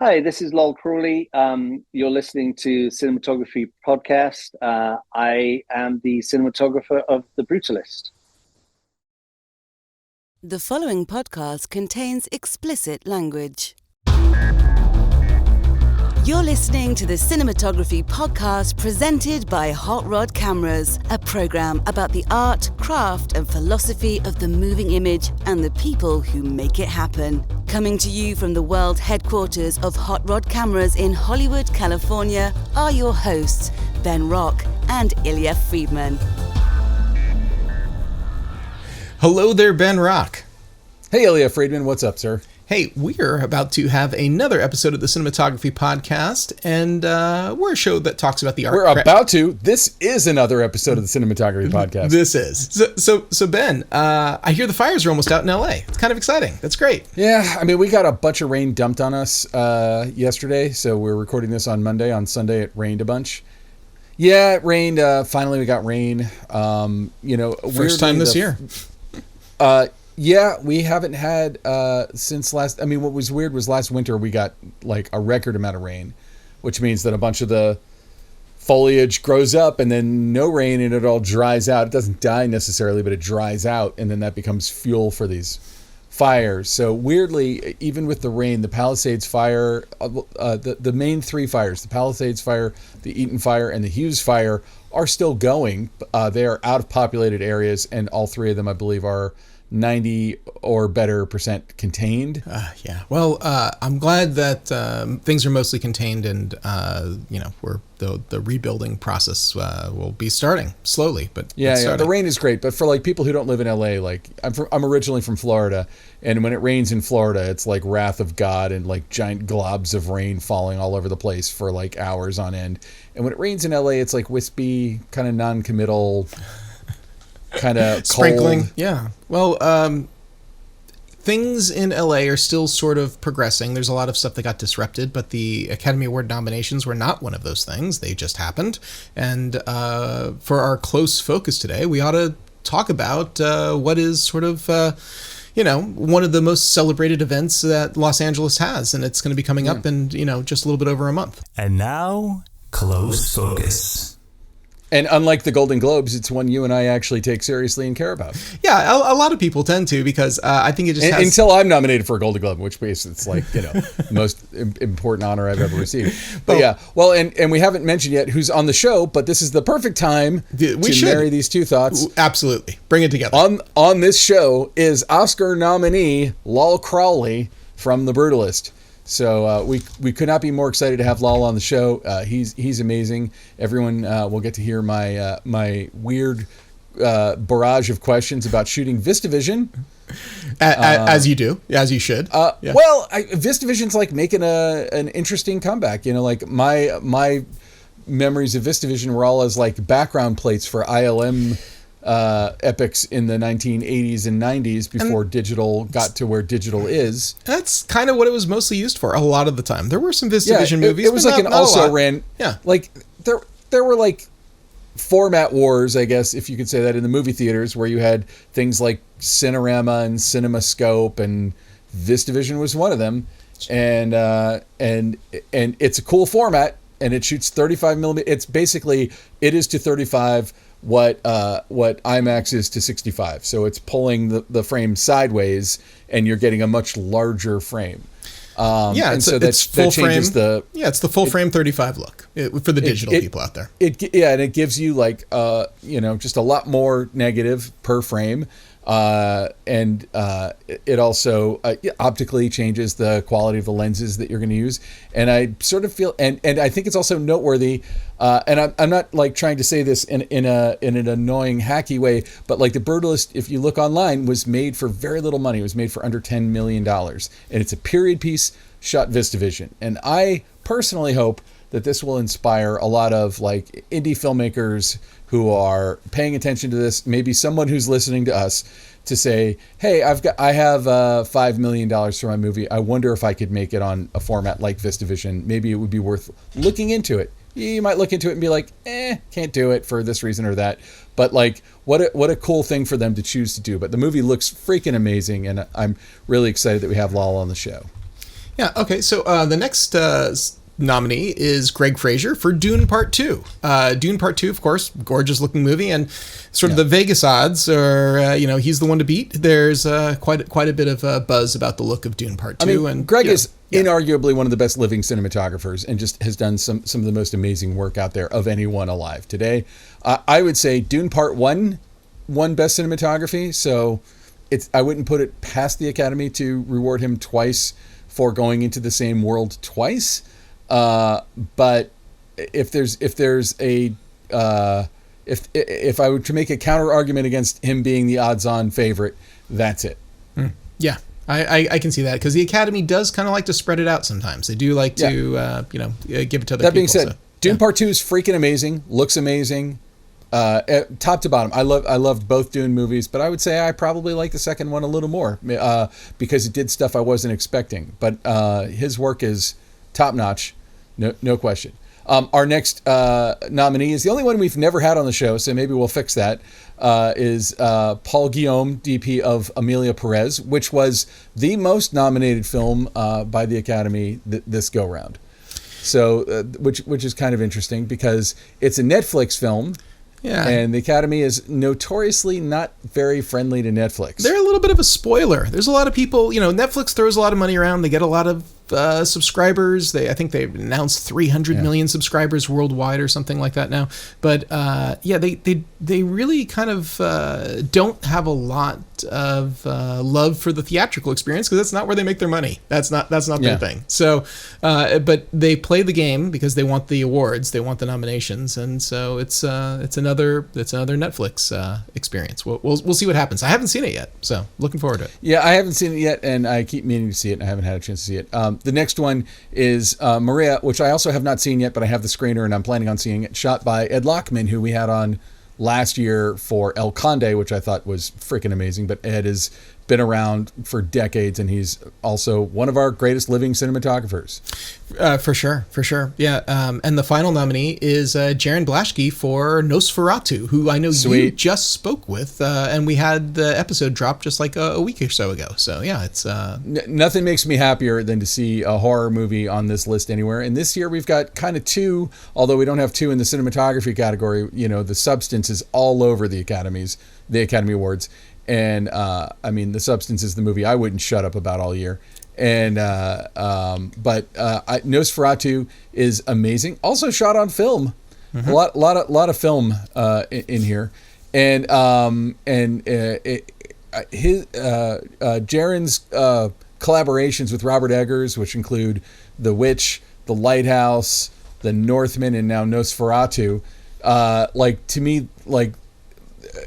Hi, this is Lol Crowley. You're listening to Cinematography podcast. I am the cinematographer of The Brutalist. The following podcast contains explicit language. You're listening to the Cinematography podcast presented by Hot Rod Cameras, a program about the art, craft, and philosophy of the moving image and the people who make it happen. Coming to you from the world headquarters of Hot Rod Cameras in Hollywood, California, are your hosts, Ben Rock and Ilya Friedman. Hello there, Ben Rock. Hey, Ilya Friedman. What's up, sir? Hey, we're about to have another episode of the Cinematography podcast, and we're a show that talks about the art. We're about to. This is another episode of the Cinematography podcast. This is. So Ben, I hear the fires are almost out in LA. It's kind of exciting. That's great. Yeah, I mean, we got a bunch of rain dumped on us yesterday, so we're recording this on Monday. On Sunday, it rained a bunch. Yeah, it rained. Finally, we got rain. First time this year. Yeah, we haven't had since last. I mean, what was weird was last winter we got like a record amount of rain, which means that a bunch of the foliage grows up and then no rain and it all dries out. It doesn't die necessarily, but it dries out, and then that becomes fuel for these fires. So weirdly, even with the rain, the Palisades fire, the main three fires, the Palisades fire, the Eaton fire, and the Hughes fire, are still going. They are out of populated areas, and all three of them, I believe, are 90 or better % contained. Yeah. Well, I'm glad that things are mostly contained, and we're the rebuilding process will be starting slowly, but yeah. The rain is great, but for like people who don't live in LA, like I'm originally from Florida, and when it rains in Florida, it's like wrath of God and like giant globs of rain falling all over the place for like hours on end. And when it rains in LA, it's like wispy, kind of non-committal. Kind of sprinkling. Yeah. Well, things in LA are still sort of progressing. There's a lot of stuff that got disrupted, but the Academy Award nominations were not one of those things. They just happened. And for our close focus today, we ought to talk about what is sort of, one of the most celebrated events that Los Angeles has. And it's going to be coming up in, just a little bit over a month. And now, close focus. And unlike the Golden Globes, it's one you and I actually take seriously and care about. Yeah, a lot of people tend to, because I think it just has... Until I'm nominated for a Golden Globe, in which case it's like, the most important honor I've ever received. But yeah, well, and we haven't mentioned yet who's on the show, but this is the perfect time to marry these two thoughts. Absolutely. Bring it together. On this show is Oscar nominee Lol Crowley from The Brutalist. So we could not be more excited to have Lol on the show. He's amazing. Everyone will get to hear my weird barrage of questions about shooting VistaVision. As you do, as you should. Well, VistaVision's like making an interesting comeback. Like my memories of VistaVision were all as like background plates for ILM epics in the 1980s and 90s before digital got to where digital is. That's kind of what it was mostly used for a lot of the time. There were some VistaVision movies. It was like an also ran. Yeah. Like there were like format wars, I guess, if you could say that, in the movie theaters, where you had things like Cinerama and CinemaScope, and VistaVision was one of them. And it's a cool format, and it shoots 35 millimeter. It's basically, it is to 35 what IMAX is to 65. So it's pulling the frame sideways, and you're getting a much larger frame. It's the full frame 35 look for the digital people out there. And it gives you like just a lot more negative per frame. It also optically changes the quality of the lenses that you're going to use. And I sort of feel, and I think it's also noteworthy, and I'm not like trying to say this in an annoying, hacky way, but like The Brutalist, if you look online, was made for very little money. It was made for under $10 million. And it's a period piece shot VistaVision. And I personally hope that this will inspire a lot of like indie filmmakers who are paying attention to this, maybe someone who's listening to us, to say, hey, I have $5 million for my movie. I wonder if I could make it on a format like VistaVision. Maybe it would be worth looking into it. You might look into it and be like, can't do it for this reason or that. But like, what a cool thing for them to choose to do. But the movie looks freaking amazing, and I'm really excited that we have Lol on the show. Yeah. Okay. So the next nominee is Greg Fraser for Dune Part 2. Dune Part 2, of course, gorgeous looking movie, and sort of the Vegas odds are, he's the one to beat. There's quite a bit of buzz about the look of Dune Part 2. I mean, and Greg is inarguably one of the best living cinematographers and just has done some of the most amazing work out there of anyone alive today. I would say Dune Part 1 won Best Cinematography, so I wouldn't put it past the Academy to reward him twice for going into the same world twice. But if I were to make a counter argument against him being the odds-on favorite, that's it. Yeah, I can see that, because the Academy does kind of like to spread it out sometimes. They do like to give it to other people. That being said, Dune Part 2 is freaking amazing, looks amazing, top to bottom. I loved both Dune movies, but I would say I probably like the second one a little more because it did stuff I wasn't expecting. But his work is top notch, no question. Our next nominee is the only one we've never had on the show, so maybe we'll fix that. Is Paul Guillaume, DP of Amelia Perez, which was the most nominated film by the Academy this go round. So, which is kind of interesting because it's a Netflix film. Yeah. And the Academy is notoriously not very friendly to Netflix. They're a little bit of a spoiler. There's a lot of people, Netflix throws a lot of money around. They get a lot of subscribers. I think they've announced 300 million subscribers worldwide or something like that now. But they really kind of don't have a lot of love for the theatrical experience, because that's not where they make their money. That's not their thing. So, but they play the game because they want the awards, they want the nominations, and so it's another Netflix experience. We'll see what happens. I haven't seen it yet, so looking forward to it. Yeah, I haven't seen it yet, and I keep meaning to see it, and I haven't had a chance to see it. The next one is Maria, which I also have not seen yet, but I have the screener and I'm planning on seeing it, shot by Ed Lockman, who we had on last year for El Conde, which I thought was freaking amazing. But Ed has been around for decades, and he's also one of our greatest living cinematographers. For sure. Yeah. And the final nominee is Jaron Blaschke for Nosferatu, who I know you just spoke with, and we had the episode drop just like a week or so ago. So yeah, it's nothing makes me happier than to see a horror movie on this list anywhere. And this year we've got kind of two, although we don't have two in the cinematography category. The Substance is all over the Academy Awards. And I mean, The Substance is the movie I wouldn't shut up about all year. And but Nosferatu is amazing. Also shot on film, a lot of film in here. And Jaron's collaborations with Robert Eggers, which include The Witch, The Lighthouse, The Northman, and now Nosferatu, to me,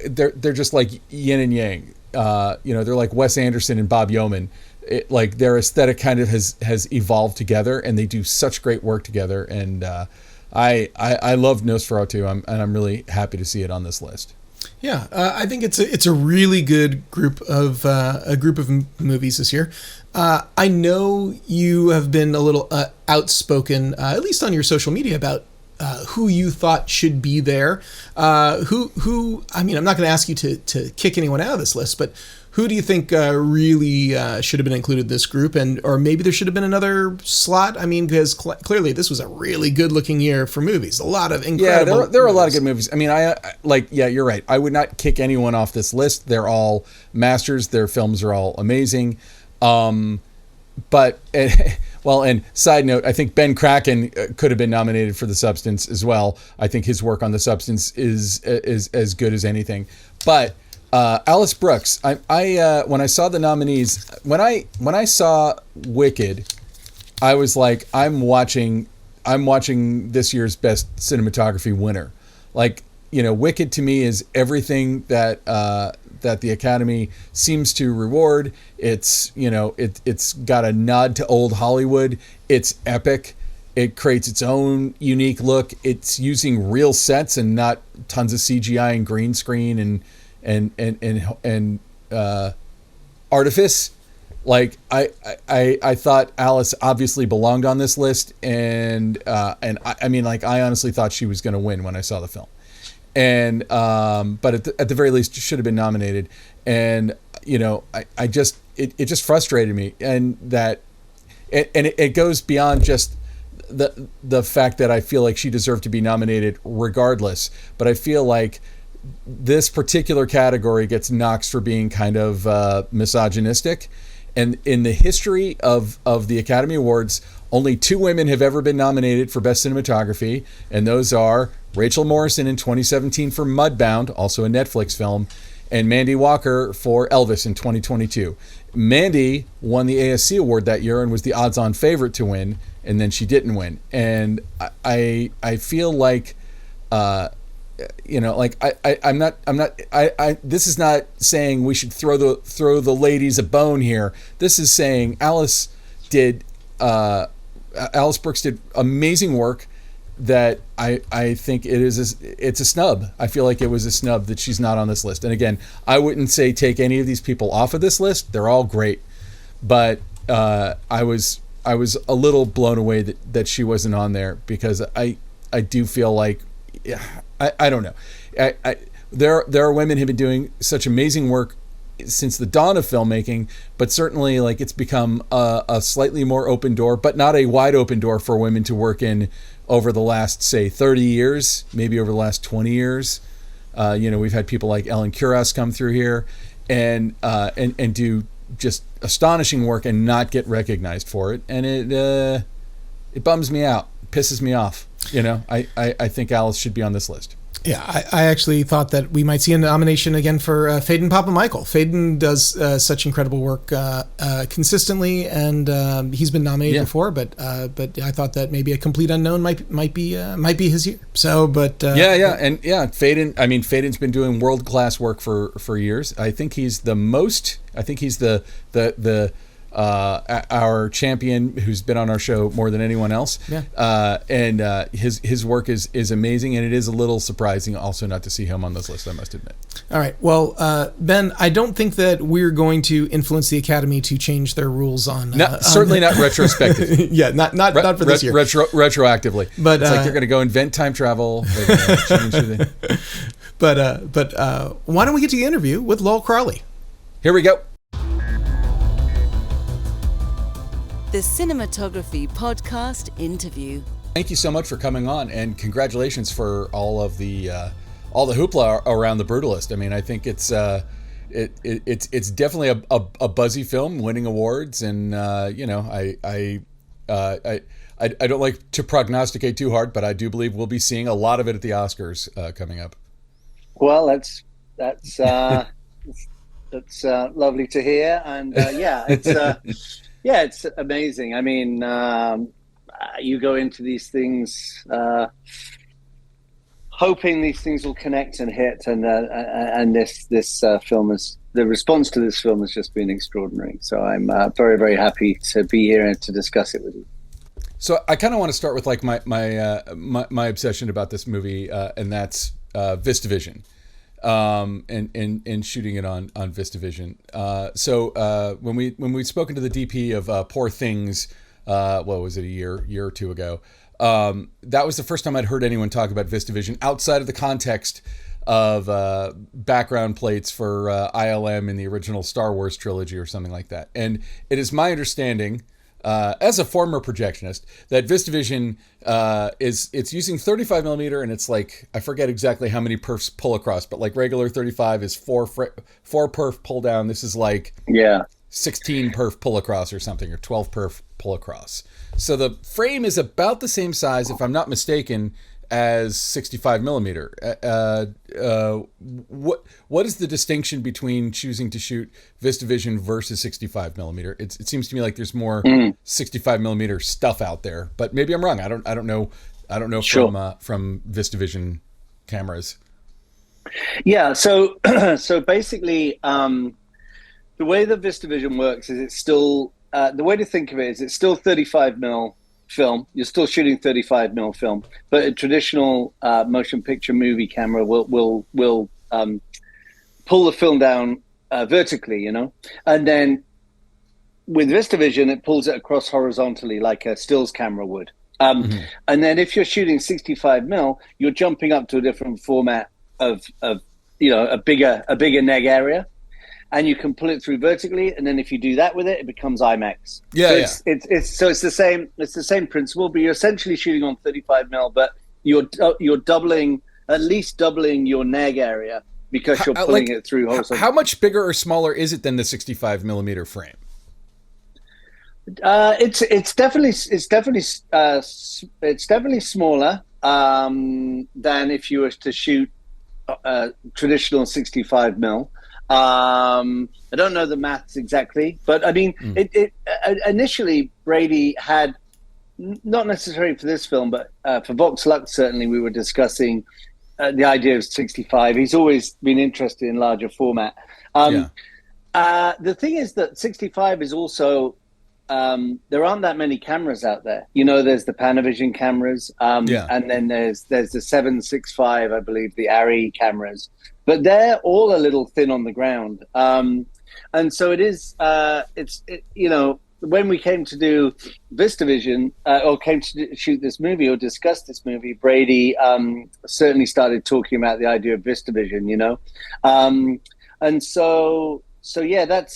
they're just like yin and yang. They're like Wes Anderson and Bob Yeoman. Their aesthetic kind of has evolved together, and they do such great work together. And I love Nosferatu, and I'm really happy to see it on this list. Yeah, I think it's a really good group of movies this year. I know you have been a little outspoken, at least on your social media, about who you thought should be there. Who? I mean, I'm not going to ask you to kick anyone out of this list, but who do you think really should have been included in this group, or maybe there should have been another slot? I mean, because clearly this was a really good-looking year for movies. A lot of incredible. Yeah, there are a lot of good movies. I mean, you're right. I would not kick anyone off this list. They're all masters. Their films are all amazing. But and side note, I think Ben Kraken could have been nominated for The Substance as well. I think his work on The Substance is as good as anything. But Alice Brooks, I when I saw the nominees, when I saw Wicked, I was like, I'm watching this year's best cinematography winner. Wicked to me is everything that the Academy seems to reward. It's it's got a nod to old Hollywood. It's epic. It creates its own unique look. It's using real sets and not tons of CGI and green screen and artifice. I thought Alice obviously belonged on this list, and I honestly thought she was going to win when I saw the film. And but at the very least, should have been nominated. And it just frustrated me, and that it goes beyond just the fact that I feel like she deserved to be nominated regardless, but I feel like this particular category gets knocked for being kind of misogynistic. And in the history of the Academy Awards, only 2 women have ever been nominated for Best Cinematography, and those are Rachel Morrison in 2017 for Mudbound, also a Netflix film, and Mandy Walker for Elvis in 2022. Mandy won the ASC award that year and was the odds-on favorite to win, and then she didn't win. And I feel like, like I'm not. This is not saying we should throw the ladies a bone here. This is saying Alice Brooks did amazing work that I think it's a snub. I feel like it was a snub that she's not on this list. And again, I wouldn't say take any of these people off of this list. They're all great, but I was a little blown away that she wasn't on there, because I do feel like, I don't know. There are women who have been doing such amazing work since the dawn of filmmaking, but certainly like it's become a slightly more open door, but not a wide open door for women to work in over the last, say, 30 years, maybe over the last 20 years. We've had people like Ellen Kuras come through here and do just astonishing work and not get recognized for it. And it bums me out, pisses me off. I think Alice should be on this list. Yeah, I actually thought that we might see a nomination again for Faden Papamichael. Faden does such incredible work consistently, and he's been nominated before. But I thought that maybe a complete unknown might be his year. So, Faden. I mean, Faden's been doing world class work for years. I think he's the most. I think he's the our champion who's been on our show more than anyone else. Yeah. And his work is amazing, and it is a little surprising also not to see him on this list, I must admit. All right. Well, Ben, I don't think that we're going to influence the Academy to change their rules on... certainly not retrospective. Yeah, not for this year. Retroactively. But it's like they're going to go invent time travel. But why don't we get to the interview with Lol Crowley? Here we go. The Cinematography Podcast interview. Thank you so much for coming on, and congratulations for all the hoopla around The Brutalist. I mean, I think it's definitely a buzzy film, winning awards, and I don't like to prognosticate too hard, but I do believe we'll be seeing a lot of it at the Oscars coming up. Well, that's lovely to hear, and it's amazing. I mean, you go into these things hoping these things will connect and hit, and this film is, the response to this film has just been extraordinary. So I'm very, very happy to be here and to discuss it with you. So I kind of want to start with like my obsession about this movie, and that's VistaVision. And shooting it on VistaVision. So when we'd spoken to the DP of Poor Things, what was it, a year or two ago, that was the first time I'd heard anyone talk about VistaVision outside of the context of background plates for ILM in the original Star Wars trilogy or something like that. And it is my understanding, as a former projectionist, that VistaVision it's using 35 millimeter, and it's like, I forget exactly how many perfs pull across, but like regular 35 is four perf pull down. This is like 16 perf pull across or something, or 12 perf pull across. So the frame is about the same size, if I'm not mistaken, as 65 millimeter. What is the distinction between choosing to shoot VistaVision versus 65 millimeter? It seems to me like there's more 65 millimeter stuff out there, but maybe I'm wrong. I don't know sure. from VistaVision cameras. Yeah. So basically, the way that VistaVision works is it's still the way to think of it is it's still 35 mil film. You're still shooting 35 mil film, but a traditional motion picture movie camera will pull the film down vertically, and then with VistaVision it pulls it across horizontally like a stills camera would. And then if you're shooting 65 mil, you're jumping up to a different format of a bigger neg area. and you can pull it through vertically, and then if you do that with it, it becomes IMAX. Yeah, so it's the same principle, but you're essentially shooting on 35 mil, but you're doubling, at least doubling your neg area because you're pulling it through horizontally. How much bigger or smaller is it than the 65 millimeter frame? It's definitely smaller than if you were to shoot traditional 65 mil. I don't know the maths exactly, but I mean, initially Brady had, not necessarily for this film, but for Vox Lux, certainly we were discussing the idea of 65. He's always been interested in larger format. The thing is that 65 is also, there aren't that many cameras out there. You know, there's the Panavision cameras, and then there's the 765, I believe, the ARRI cameras, but they're all a little thin on the ground. And so it is, you know, when we came to do VistaVision, or came to shoot this movie or discuss this movie, Brady certainly started talking about the idea of VistaVision, you know? And so yeah, that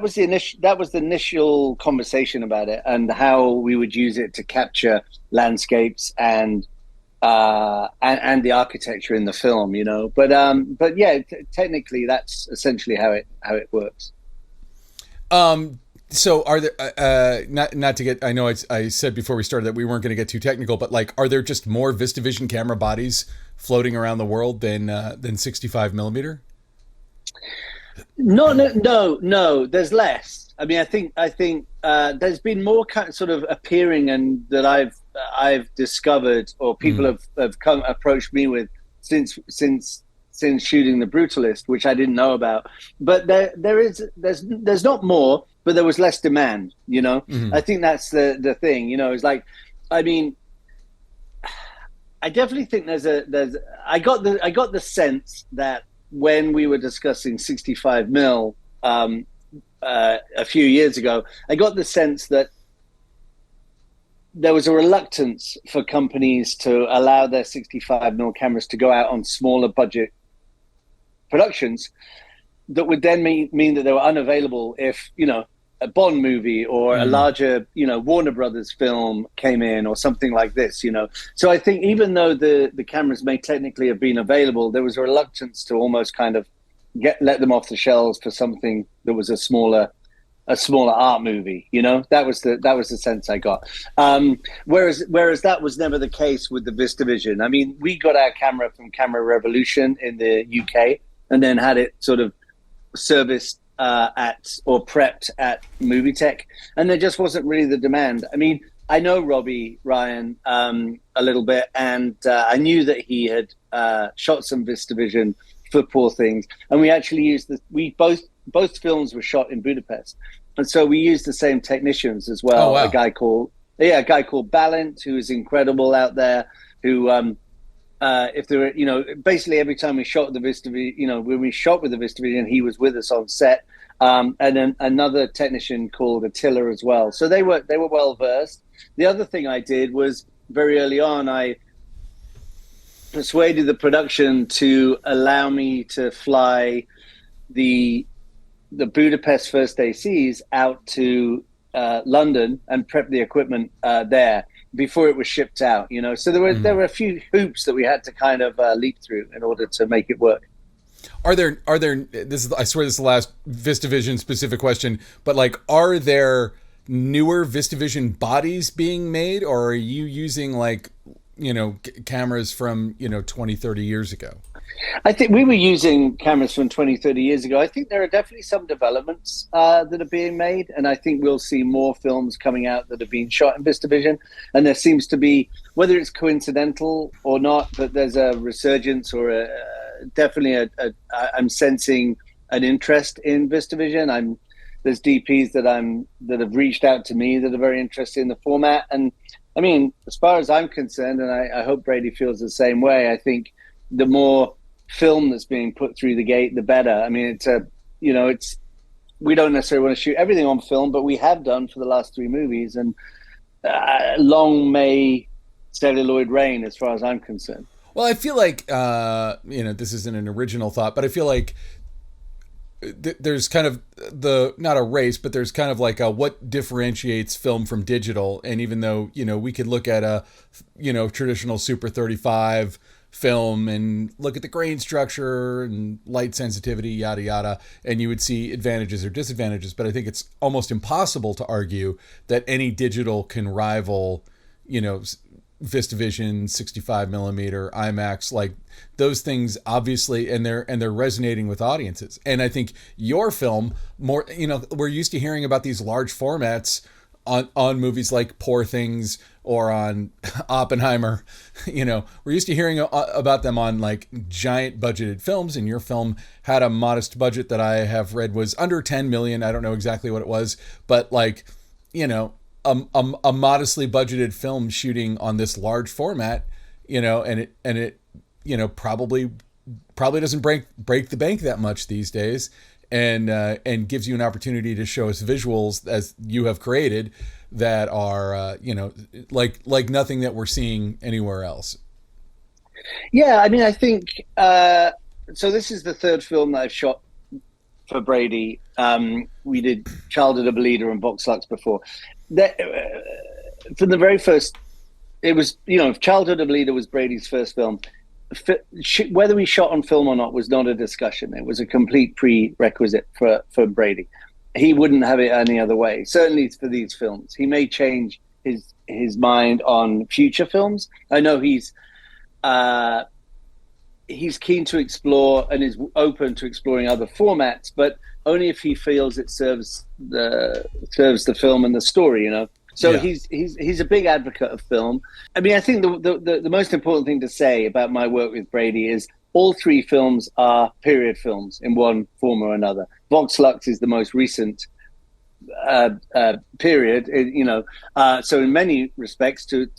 was the initial conversation about it and how we would use it to capture landscapes and the architecture in the film, you know. But yeah, technically that's essentially how it works. So are there not to get, I know I said before we started that we weren't going to get too technical, but like, are there just more VistaVision camera bodies floating around the world than 65 millimeter? No, there's less. I mean, I think there's been more kind of sort of appearing, and that I've discovered, or people have approached me with since shooting the Brutalist, which I didn't know about. But there's not more, but there was less demand. You know, I think that's the thing. You know, it's like, I mean, I definitely think I got the sense that when we were discussing 65 mil a few years ago, I got the sense that there was a reluctance for companies to allow their 65 mil cameras to go out on smaller budget productions that would then mean that they were unavailable if, you know, a Bond movie or a larger, you know, Warner Brothers film came in or something like this, you know. So I think even though the cameras may technically have been available, there was a reluctance to almost kind of let them off the shelves for something that was a smaller art movie, you know. That was the sense I got. Whereas that was never the case with the VistaVision. I mean, we got our camera from Camera Revolution in the UK and then had it sort of serviced prepped at Movie Tech, and there just wasn't really the demand. I mean, I know Robbie Ryan a little bit, and I knew that he had shot some VistaVision for Poor Things, and we actually used both films were shot in Budapest, and so we used the same technicians as well. Oh, wow. A guy called Balint, who is incredible out there, who if there were, you know, basically every time we shot the VistaVision, you know, when we shot with the VistaVision, he was with us on set. And then another technician called Attila as well. So they were well versed. The other thing I did was very early on, I persuaded the production to allow me to fly the Budapest first ACs out to London and prep the equipment there before it was shipped out, you know. So there were a few hoops that we had to kind of leap through in order to make it work. Are there this is, I swear this is the last VistaVision specific question, but like, are there newer VistaVision bodies being made, or are you using, like, you know, cameras from, you know, 20, 30 years ago? I think we were using cameras from 20, 30 years ago. I think there are definitely some developments that are being made, and I think we'll see more films coming out that have been shot in VistaVision. And there seems to be, whether it's coincidental or not, but there's a resurgence or definitely I'm sensing an interest in VistaVision. There's DPs that have reached out to me that are very interested in the format. And I mean, as far as I'm concerned, and I hope Brady feels the same way, I think the more film that's being put through the gate, the better. I mean, we don't necessarily want to shoot everything on film, but we have done for the last 3 movies, and long may celluloid reign as far as I'm concerned. Well, I feel like, you know, this isn't an original thought, but I feel like there's kind of not a race, but there's kind of like a what differentiates film from digital. And even though, we could look at a, traditional Super 35 film and look at the grain structure and light sensitivity, yada, yada, and you would see advantages or disadvantages. But I think it's almost impossible to argue that any digital can rival, VistaVision, 65 millimeter, IMAX, like those things, obviously, and they're resonating with audiences. And I think your film more, we're used to hearing about these large formats on movies like Poor Things or on Oppenheimer. We're used to hearing about them on like giant budgeted films, and your film had a modest budget that I have read was under 10 million. I don't know exactly what it was, but like, a modestly budgeted film shooting on this large format, and it probably doesn't break the bank that much these days, and gives you an opportunity to show us visuals as you have created that are like nothing that we're seeing anywhere else. Yeah, I mean, I think so. This is the third film that I've shot for Brady. We did Childhood of a Leader and Vox Lux before. From the very first, it was, Childhood of a Leader was Brady's first film. Whether we shot on film or not was not a discussion. It was a complete prerequisite for Brady. He wouldn't have it any other way, certainly for these films. He may change his mind on future films. I know he's keen to explore and is open to exploring other formats, but only if he feels it serves the film and the story, So yeah. He's a big advocate of film. I mean, I think the most important thing to say about my work with Brady is all three films are period films in one form or another. Vox Lux is the most recent period, so in many respects to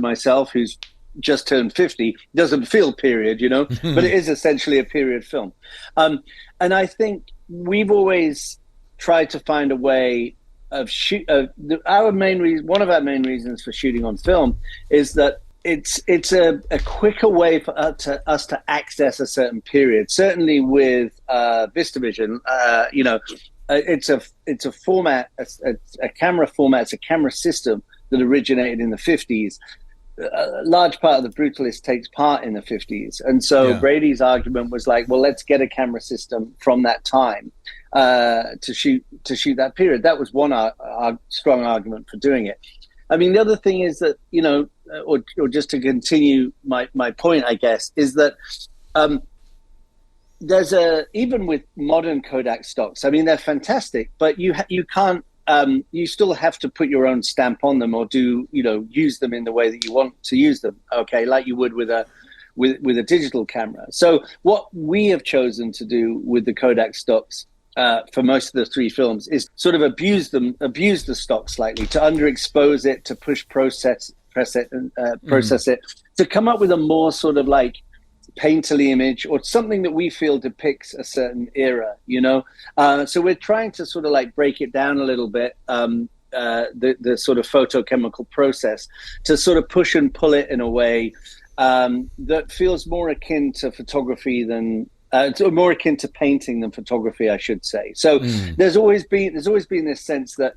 myself, who's just turned 50, doesn't feel period, but it is essentially a period film. And I think we've always tried to find a way of one of our main reasons for shooting on film is that it's a quicker way for us to access a certain period. Certainly with VistaVision, it's a format, a camera format, it's a camera system that originated in the 50s. A large part of the Brutalist takes part in the 50s. And so Brady's argument was like, well, let's get a camera system from that time to shoot that period. That was one strong argument for doing it. I mean, the other thing is that, or just to continue my point, I guess, is that there's even with modern Kodak stocks, I mean, they're fantastic, but you can't, you still have to put your own stamp on them or use them in the way that you want to use them. Okay. Like you would with a digital camera. So what we have chosen to do with the Kodak stocks for most of the three films is sort of abuse the stock slightly, to underexpose it, to process it, to come up with a more sort of like painterly image or something that we feel depicts a certain era, so we're trying to sort of like break it down a little bit, the sort of photochemical process, to sort of push and pull it in a way that feels more akin to photography than more akin to painting than photography, I should say. So there's always been this sense that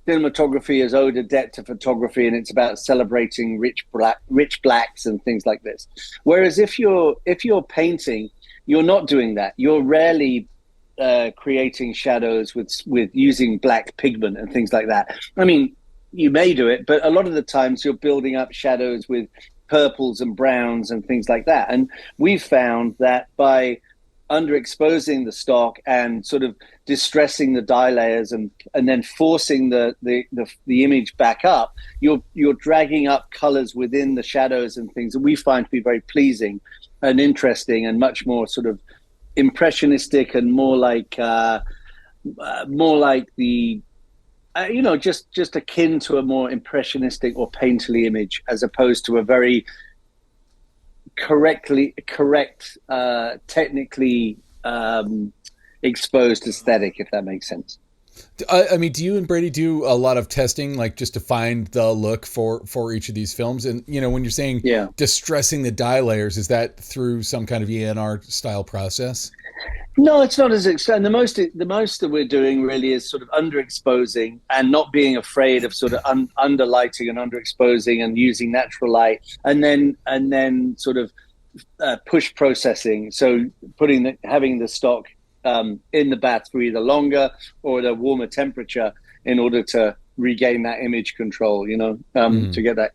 cinematography has owed a debt to photography, and it's about celebrating rich blacks and things like this. Whereas if you're painting, you're not doing that. You're rarely creating shadows with using black pigment and things like that. I mean, you may do it, but a lot of the times you're building up shadows with purples and browns and things like that. And we've found that by underexposing the stock and sort of distressing the dye layers and then forcing the image back up, you're dragging up colors within the shadows and things that we find to be very pleasing and interesting and much more sort of impressionistic and more like the just akin to a more impressionistic or painterly image, as opposed to a very correct, technically exposed aesthetic, if that makes sense. I mean, do you and Brady do a lot of testing, like just to find the look for each of these films? And, when you're saying distressing the dye layers, is that through some kind of ENR style process? No, it's not as extreme. The most that we're doing really is sort of underexposing and not being afraid of sort of underlighting and underexposing and using natural light, and then sort of push processing. So having the stock in the bath for either longer or at a warmer temperature in order to regain that image control. To get that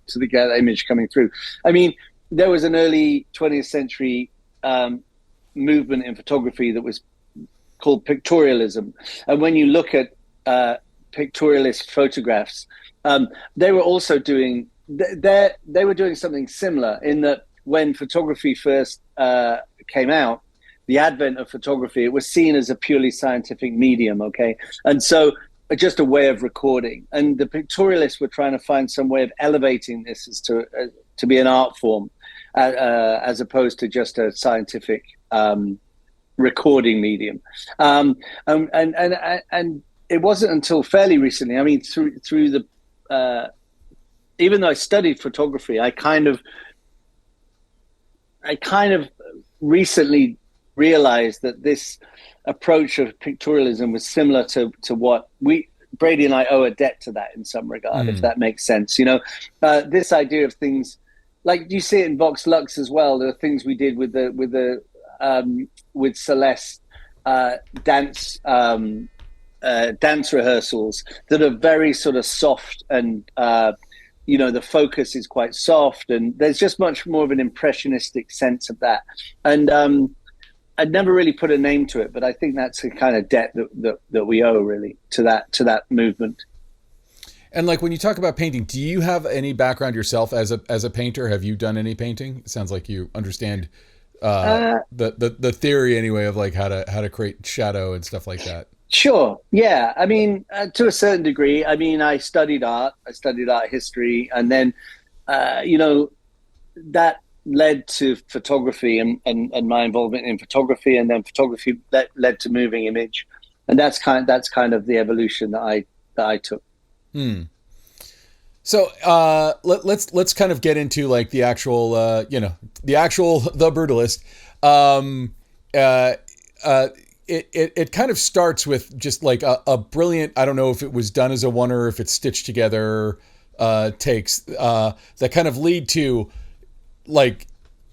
image coming through. I mean, there was an early 20th century movement in photography that was called pictorialism, and when you look at pictorialist photographs, they were also doing they were doing something similar in that when photography first came out, the advent of photography, it was seen as a purely scientific medium, okay, and so just a way of recording, and the pictorialists were trying to find some way of elevating this as to be an art form, as opposed to just a scientific recording medium. And it wasn't until fairly recently, I mean, through the even though I studied photography, I kind of recently realized that this approach of pictorialism was similar to what Brady and I owe a debt to that in some regard, if that makes sense. This idea of things like you see it in Vox Lux as well. There are things we did with Celeste dance rehearsals that are very sort of soft, and the focus is quite soft, and there's just much more of an impressionistic sense of that. And I'd never really put a name to it, but I think that's the kind of debt that we owe really to that movement. And like when you talk about painting, do you have any background yourself as a painter? Have you done any painting? It sounds like you understand the theory anyway of like how to create shadow and stuff like that. Sure. Yeah. I mean, to a certain degree. I mean, I studied art history, and then that led to photography and my involvement in photography, and then photography that led to moving image, and that's kind of the evolution that I took. So let's kind of get into like the actual the Brutalist. It kind of starts with just like a brilliant, I don't know if it was done as a one or if it's stitched together takes that kind of lead to like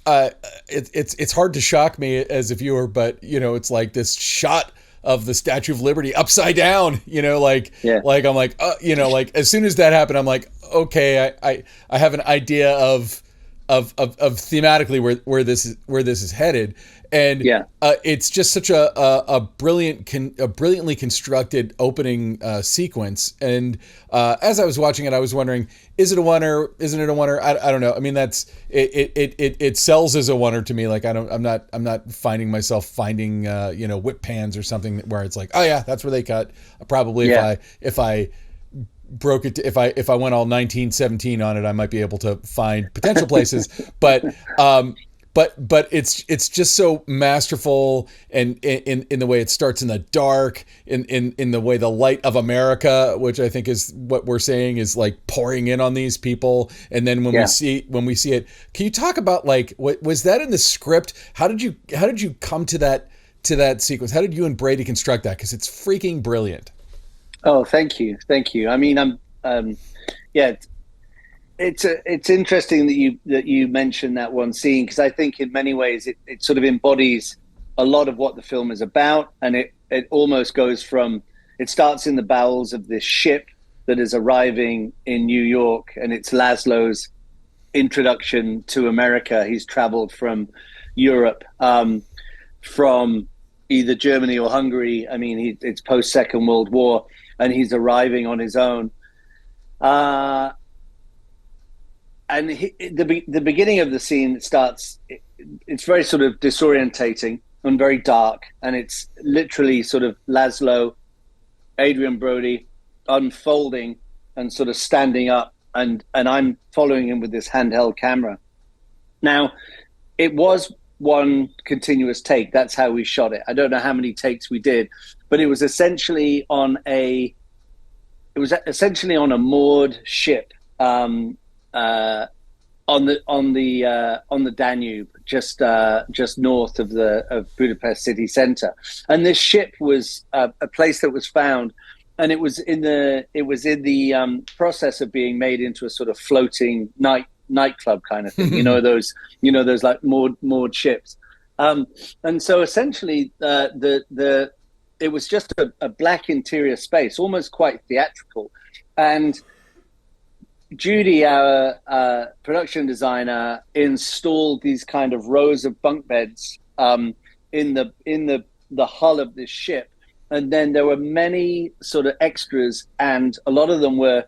it's hard to shock me as a viewer, but it's like this shot of the Statue of Liberty upside down, like I'm like, like as soon as that happened, I'm like, okay, I have an idea of thematically where this is headed. And it's just such a brilliantly constructed opening sequence. And as I was watching it, I was wondering, is it a oneer? Isn't it a oneer? I don't know. I mean, that's it sells as a oneer to me. Like I'm not finding myself finding whip pans or something where it's like, oh yeah, that's where they cut. Probably if I broke it, if I went all 1917 on it, I might be able to find potential places, but it's just so masterful, and in the way it starts in the dark, in the way the light of America, which I think is what we're saying, is like pouring in on these people, and then when we see it, can you talk about like what was that in the script? How did you come to that sequence? How did you and Brady construct that? Because it's freaking brilliant. Oh, thank you. I mean, It's interesting that you mentioned that one scene, because I think in many ways it sort of embodies a lot of what the film is about, and it almost goes from, it starts in the bowels of this ship that is arriving in New York, and it's László's introduction to America. He's traveled from Europe, from either Germany or Hungary. I mean, it's post Second World War, and he's arriving on his own. And the beginning of the scene starts, it's very sort of disorientating and very dark. And it's literally sort of László, Adrian Brody unfolding and sort of standing up. And I'm following him with this handheld camera. Now, it was one continuous take. That's how we shot it. I don't know how many takes we did, but it was essentially on a moored ship. on the Danube, just north of Budapest city center. And this ship was a place that was found, and it was in the process of being made into a sort of floating nightclub kind of thing. those like moored ships. And so essentially, it was just a black interior space, almost quite theatrical, and Judy, our production designer, installed these kind of rows of bunk beds in the hull of this ship, and then there were many sort of extras, and a lot of them were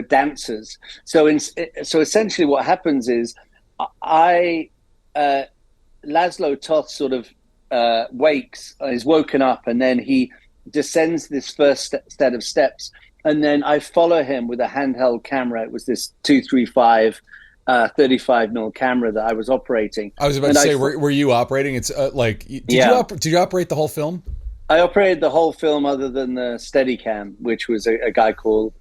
dancers. So essentially, what happens is, László Tóth sort of is woken up, and then he descends this first set of steps. And then I follow him with a handheld camera. It was this 235 35mm camera that I was operating. I was about to say, were you operating? It's did you operate the whole film? I operated the whole film other than the steadicam, which was a guy called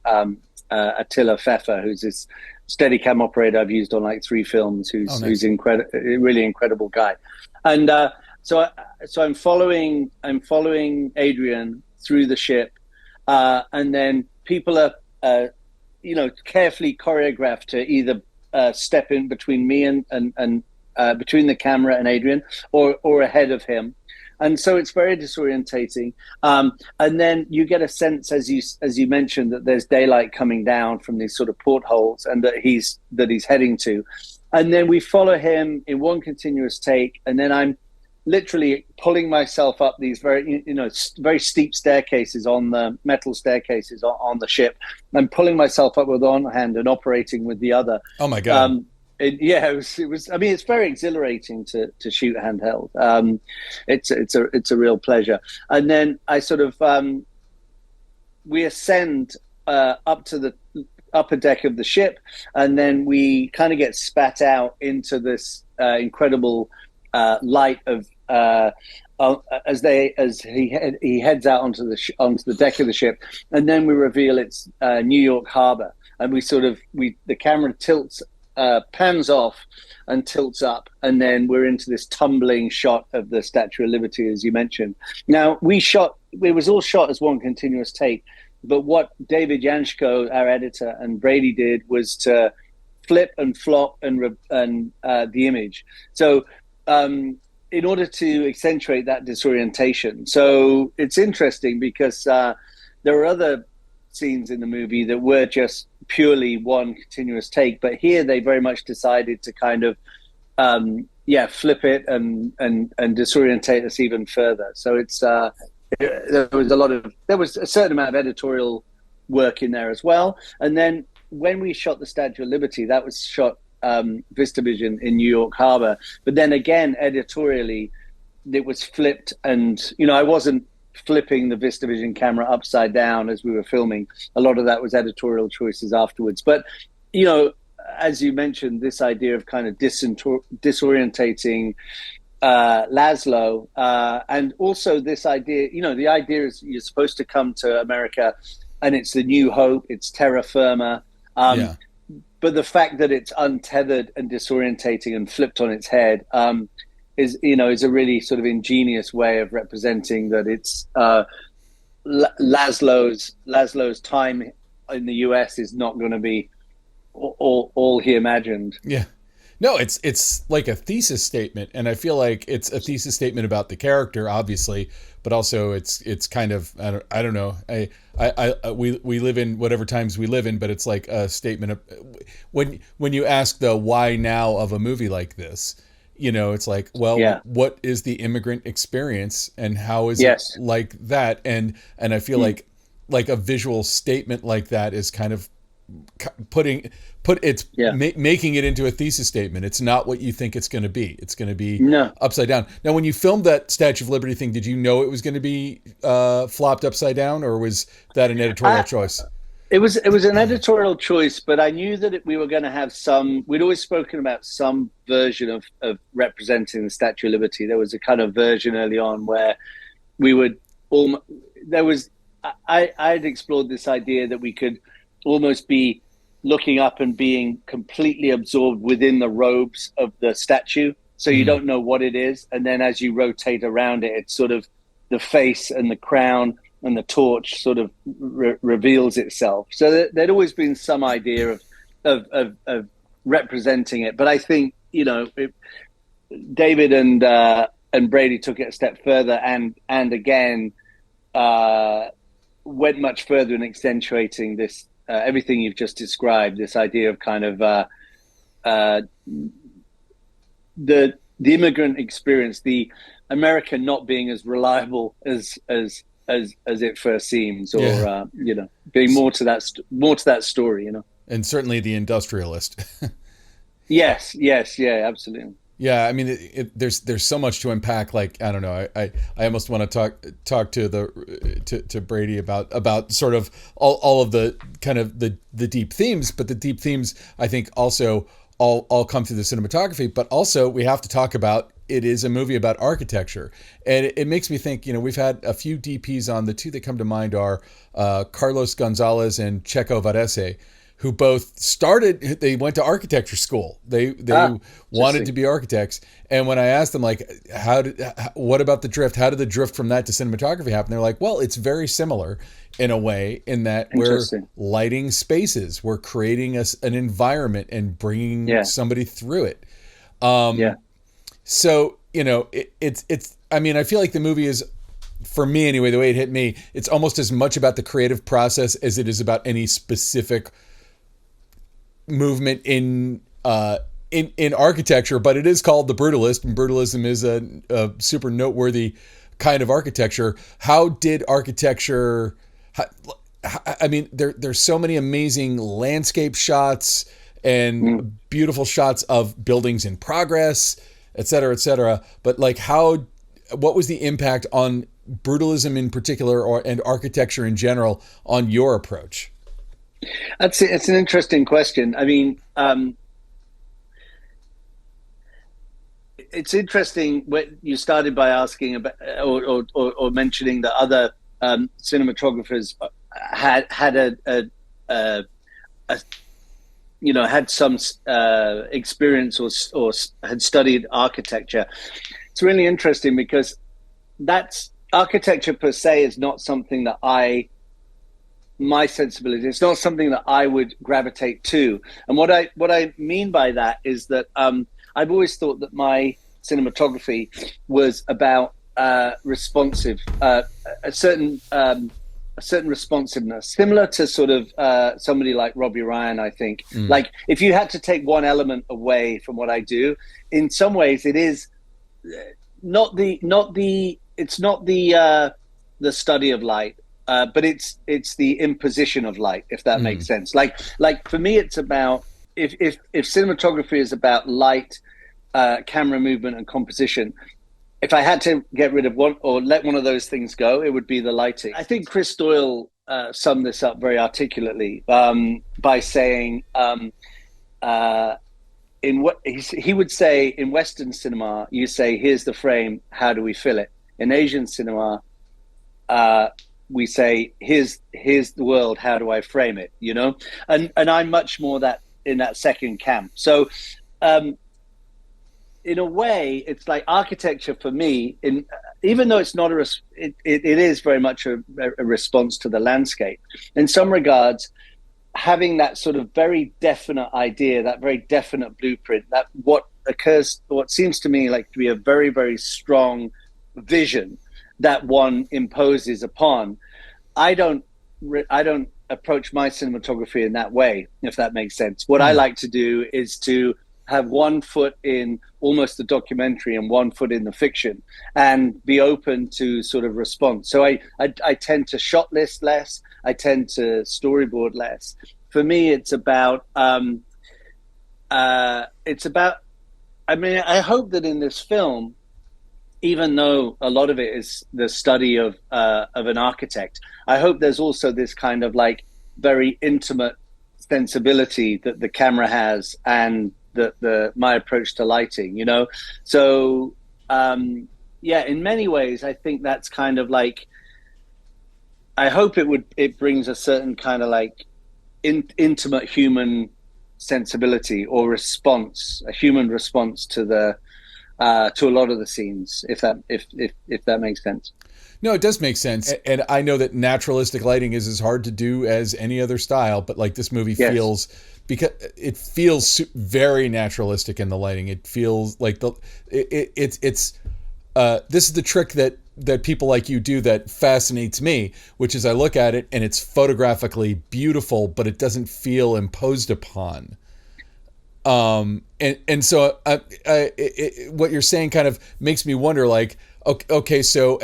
Attila Pfeffer, who's this steadicam operator I've used on like 3 films, who's a really incredible guy. And so I'm following Adrian through the ship. And then people are, carefully choreographed to either step in between me and between the camera and Adrian, or ahead of him, and so it's very disorientating. And then you get a sense, as you mentioned, that there's daylight coming down from these sort of portholes, and that he's heading to, and then we follow him in one continuous take, and then I'm literally pulling myself up these very steep staircases, on the metal staircases on the ship. I'm pulling myself up with one hand and operating with the other. Oh my God. It was. I mean, it's very exhilarating to shoot handheld. It's a real pleasure. And then I sort of we ascend up to the upper deck of the ship, and then we kind of get spat out into this incredible light of as he heads out onto the deck of the ship, and then we reveal it's New York Harbor, and the camera tilts, pans off and tilts up, and then we're into this tumbling shot of the Statue of Liberty, as you mentioned. Now it was all shot as one continuous take, but what David Janshko, our editor, and Brady did was to flip and flop and the image. So in order to accentuate that disorientation. So it's interesting because there are other scenes in the movie that were just purely one continuous take, but here they very much decided to kind of flip it and disorientate us even further. So it's there was a certain amount of editorial work in there as well. And then when we shot the Statue of Liberty, that was shot VistaVision in New York Harbor, but then again editorially it was flipped, and I wasn't flipping the VistaVision camera upside down as we were filming. A lot of that was editorial choices afterwards, but as you mentioned, this idea of kind of disorientating László, and also this idea, the idea is you're supposed to come to America and it's the new hope, it's terra firma. But the fact that it's untethered and disorientating and flipped on its head is a really sort of ingenious way of representing that it's László's time in the US is not going to be all he imagined. Yeah. No, it's like a thesis statement, and I feel like it's a thesis statement about the character, obviously, but also it's kind of I don't know. We live in whatever times we live in, but it's like a statement of when you ask the why now of a movie like this, it's like, well, what is the immigrant experience, and how is it like that? And I feel like a visual statement like that is kind of making it into a thesis statement. It's not what you think it's going to be. It's going to be upside down. Now, when you filmed that Statue of Liberty thing, did you know it was going to be flopped upside down, or was that an editorial choice? It was an editorial choice, but I knew that we were going to have we'd always spoken about some version of representing the Statue of Liberty. There was a kind of version early on where we would I'd explored this idea that we could almost be looking up and being completely absorbed within the robes of the statue. So you don't know what it is. And then as you rotate around it, it's sort of the face and the crown and the torch sort of reveals itself. So there'd always been some idea of representing it. But I think, David and Brady took it a step further and again went much further in accentuating this, everything you've just described, this idea of kind of the immigrant experience, the America not being as reliable as it first seems, or being more to that story, And certainly the industrialist. Yes, yeah, absolutely. Yeah, I mean, there's so much to unpack. Like, I don't know, I almost want to talk to Brady about sort of all of the kind of the deep themes, but the deep themes I think also all come through the cinematography. But also we have to talk about, it is a movie about architecture, and it makes me think. We've had a few DPs on. The two that come to mind are Carlos Gonzalez and Checo Varese, who both they went to architecture school. They wanted to be architects. And when I asked them, like, what about the drift? How did the drift from that to cinematography happen? They're like, well, it's very similar in a way, in that we're lighting spaces. We're creating an environment and bringing somebody through it. So, it's, I mean, I feel like the movie is, for me anyway, the way it hit me, it's almost as much about the creative process as it is about any specific movement in architecture. But it is called The Brutalist, and brutalism is a super noteworthy kind of architecture. How did architecture, I mean, there's so many amazing landscape shots and beautiful shots of buildings in progress, et cetera, but like, what was the impact on brutalism in particular, and architecture in general, on your approach? It's an interesting question. I mean, it's interesting when you started by asking about or mentioning that other cinematographers had some experience or had studied architecture. It's really interesting because architecture per se is not something that my sensibility, it's not something that I would gravitate to. And what I mean by that is that I've always thought that my cinematography was about a certain responsiveness, similar to sort of somebody like Robbie Ryan, I think. Like, if you had to take one element away from what I do, in some ways it is not the study of light, but it's the imposition of light, if that makes sense. Like for me, it's about, if cinematography is about light, camera movement and composition, if I had to get rid of one or let one of those things go, it would be the lighting. I think Chris Doyle summed this up very articulately by saying, he would say, in Western cinema, you say, here's the frame, how do we fill it? In Asian cinema, we say, here's the world, how do I frame it? And I'm much more in that second camp. So in a way, it's like architecture for me, even though it's not it is very much a response to the landscape. In some regards, having that sort of very definite idea, that very definite blueprint, that what seems to me like to be a very, very strong vision that one imposes upon. I don't approach my cinematography in that way, if that makes sense. What I like to do is to have 1 foot in almost the documentary and 1 foot in the fiction, and be open to sort of response. So I tend to shot list less. I tend to storyboard less. For me, it's about. I mean, I hope that in this film, even though a lot of it is the study of an architect, I hope there's also this kind of like very intimate sensibility that the camera has, and my approach to lighting, So in many ways, I think that's kind of like, I hope it brings a certain kind of like intimate human sensibility or response, a human response to a lot of the scenes, if that makes sense. No, it does make sense. And I know that naturalistic lighting is as hard to do as any other style, but like this movie feels, because it feels very naturalistic in the lighting. It feels like this is the trick that people like you do that fascinates me, which is I look at it and it's photographically beautiful, but it doesn't feel imposed upon. And so what you're saying kind of makes me wonder, like, okay, so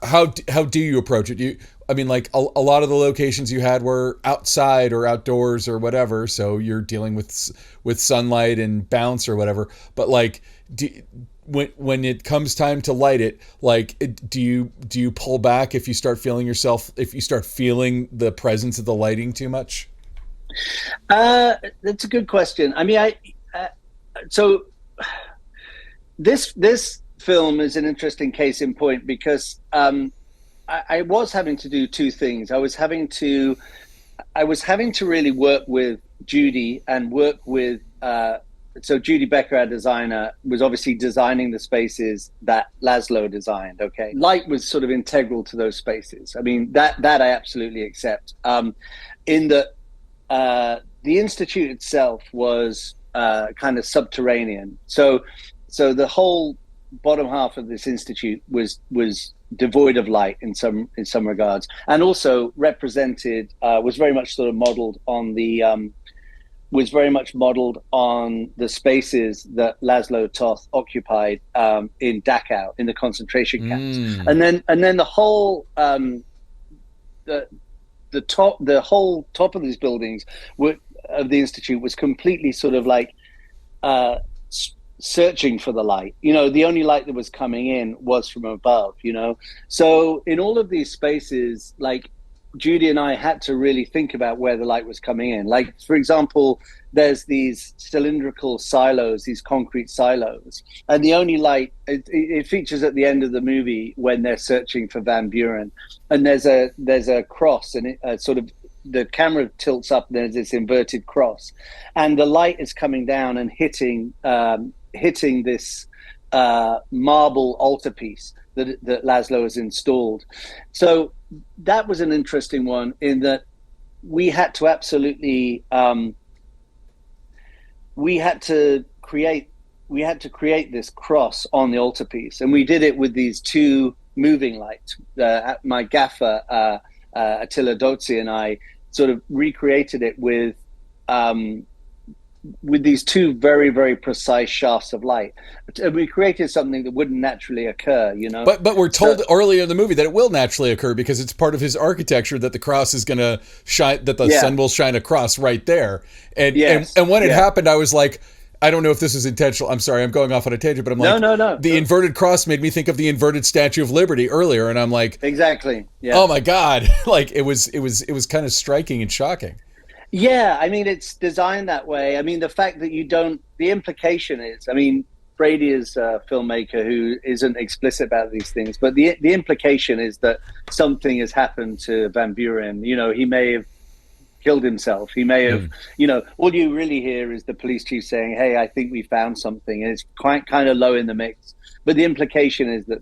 how do you approach it? I mean, like a lot of the locations you had were outside or outdoors or whatever, so you're dealing with sunlight and bounce or whatever. But like, when it comes time to light it, like, do you pull back if you start feeling the presence of the lighting too much? That's a good question. I mean, so this film is an interesting case in point because I was having to do two things. I was having to really work with Judy and work with so Judy Becker, our designer, was obviously designing the spaces that László designed. Okay, light was sort of integral to those spaces. I mean, that I absolutely accept. In that the institute itself was kind of subterranean, so the whole bottom half of this institute was devoid of light in some regards, and also represented was very much modeled on the spaces that László Tóth occupied in Dachau, in the concentration camps. And then the whole the whole top of these buildings of the institute was completely sort of like searching for the light. The only light that was coming in was from above, so in all of these spaces, like, Judy and I had to really think about where the light was coming in. Like, for example, there's these cylindrical silos, these concrete silos, and the only light, it features at the end of the movie when they're searching for Van Buren, and there's a cross, and it sort of, the camera tilts up, and there's this inverted cross, and the light is coming down and hitting this marble altarpiece that László has installed. So that was an interesting one, in that we had to absolutely we had to create this cross on the altarpiece, and we did it with these two moving lights. My gaffer Attila Dozzi and I sort of recreated it with these two very, very precise shafts of light. We created something that wouldn't naturally occur, But we're told earlier in the movie that it will naturally occur, because it's part of his architecture that the cross is going to shine, that the sun will shine across right there. And when it happened, I was like, I don't know if this is intentional. I'm sorry, I'm going off on a tangent, but I'm like, no. The inverted cross made me think of the inverted Statue of Liberty earlier, and I'm like, exactly. Yeah. Oh my God! Like, it was kind of striking and shocking. Yeah, I mean, it's designed that way. I mean, the fact that the implication is, I mean, Brady is a filmmaker who isn't explicit about these things, but the implication is that something has happened to Van Buren. He may have killed himself. He may have, all you really hear is the police chief saying, "Hey, I think we found something," and it's quite kind of low in the mix. But the implication is that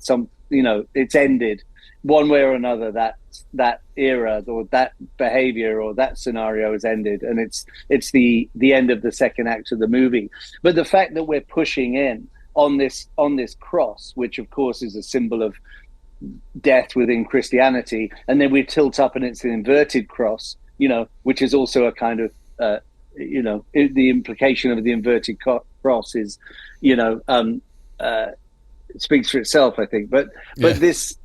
it's ended one way or another. That era or that behavior or that scenario has ended, and it's the end of the second act of the movie. But the fact that we're pushing in on this cross, which of course is a symbol of death within Christianity, and then we tilt up and it's an inverted cross, which is also a kind of the implication of the inverted cross is, it speaks for itself, I think. But this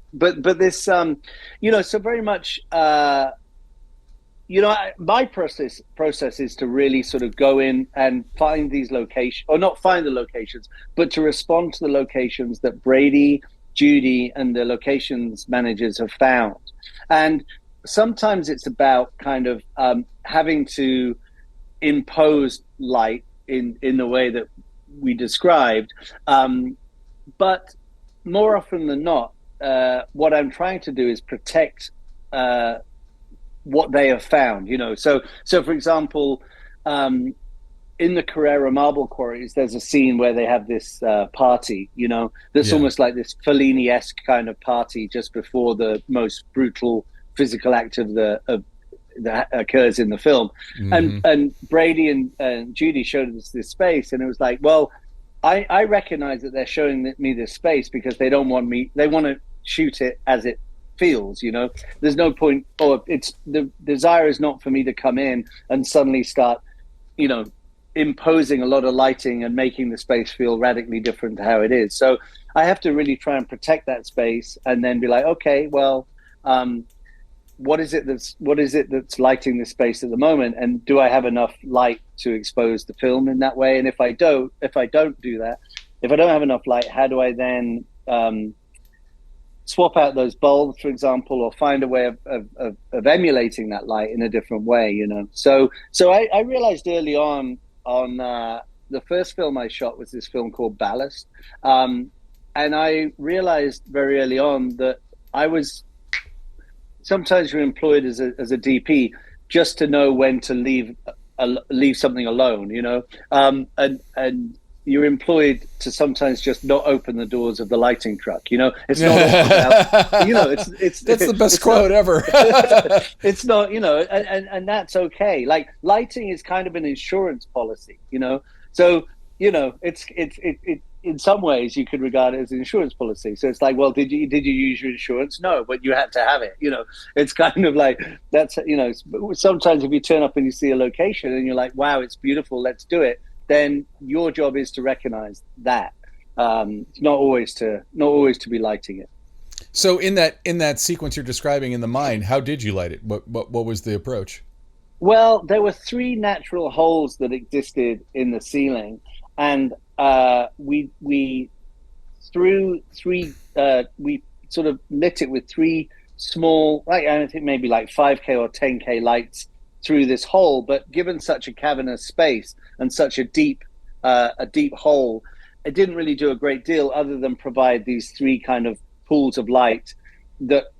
so very much, my process is to really sort of go in and find these locations, or not find the locations, but to respond to the locations that Brady, Judy, and the locations managers have found. And sometimes it's about kind of having to impose light in the way that we described. But more often than not, what I'm trying to do is protect what they have found, So for example, in the Carrera marble quarries, there's a scene where they have this party, that's almost like this Fellini-esque kind of party just before the most brutal physical act that occurs in the film. And Brady and Judy showed us this space, and it was like, well, I recognize that they're showing me this space because they want to shoot it as it feels, There's no point, or it's the desire is not for me to come in and suddenly start, imposing a lot of lighting and making the space feel radically different to how it is. So I have to really try and protect that space, and then be like, okay, well, what is it that's lighting the space at the moment, and do I have enough light to expose the film in that way? And if I don't do that, if I don't have enough light, how do I then swap out those bulbs, for example, or find a way of emulating that light in a different way, So I realized early on the first film I shot was this film called Ballast, and I realized very early on that sometimes you're employed as a DP just to know when to leave something alone, and you're employed to sometimes just not open the doors of the lighting truck. It's not about, it's that's the best quote ever. It's not, and that's okay. Like, lighting is kind of an insurance policy, so it's in some ways you could regard it as an insurance policy. So it's like, well, did you use your insurance? No, but you had to have it. It's kind of like, that's, sometimes if you turn up and you see a location and you're like, wow, it's beautiful, let's do it, then your job is to recognize that. It's not always to be lighting it. So in that sequence you're describing in the mine, how did you light it? What was the approach? Well, there were 3 natural holes that existed in the ceiling, and we threw 3. We sort of lit it with 3 small, I think maybe like 5K or 10K lights through this hole. But given such a cavernous space and such a deep hole, it didn't really do a great deal other than provide these 3 kind of pools of light that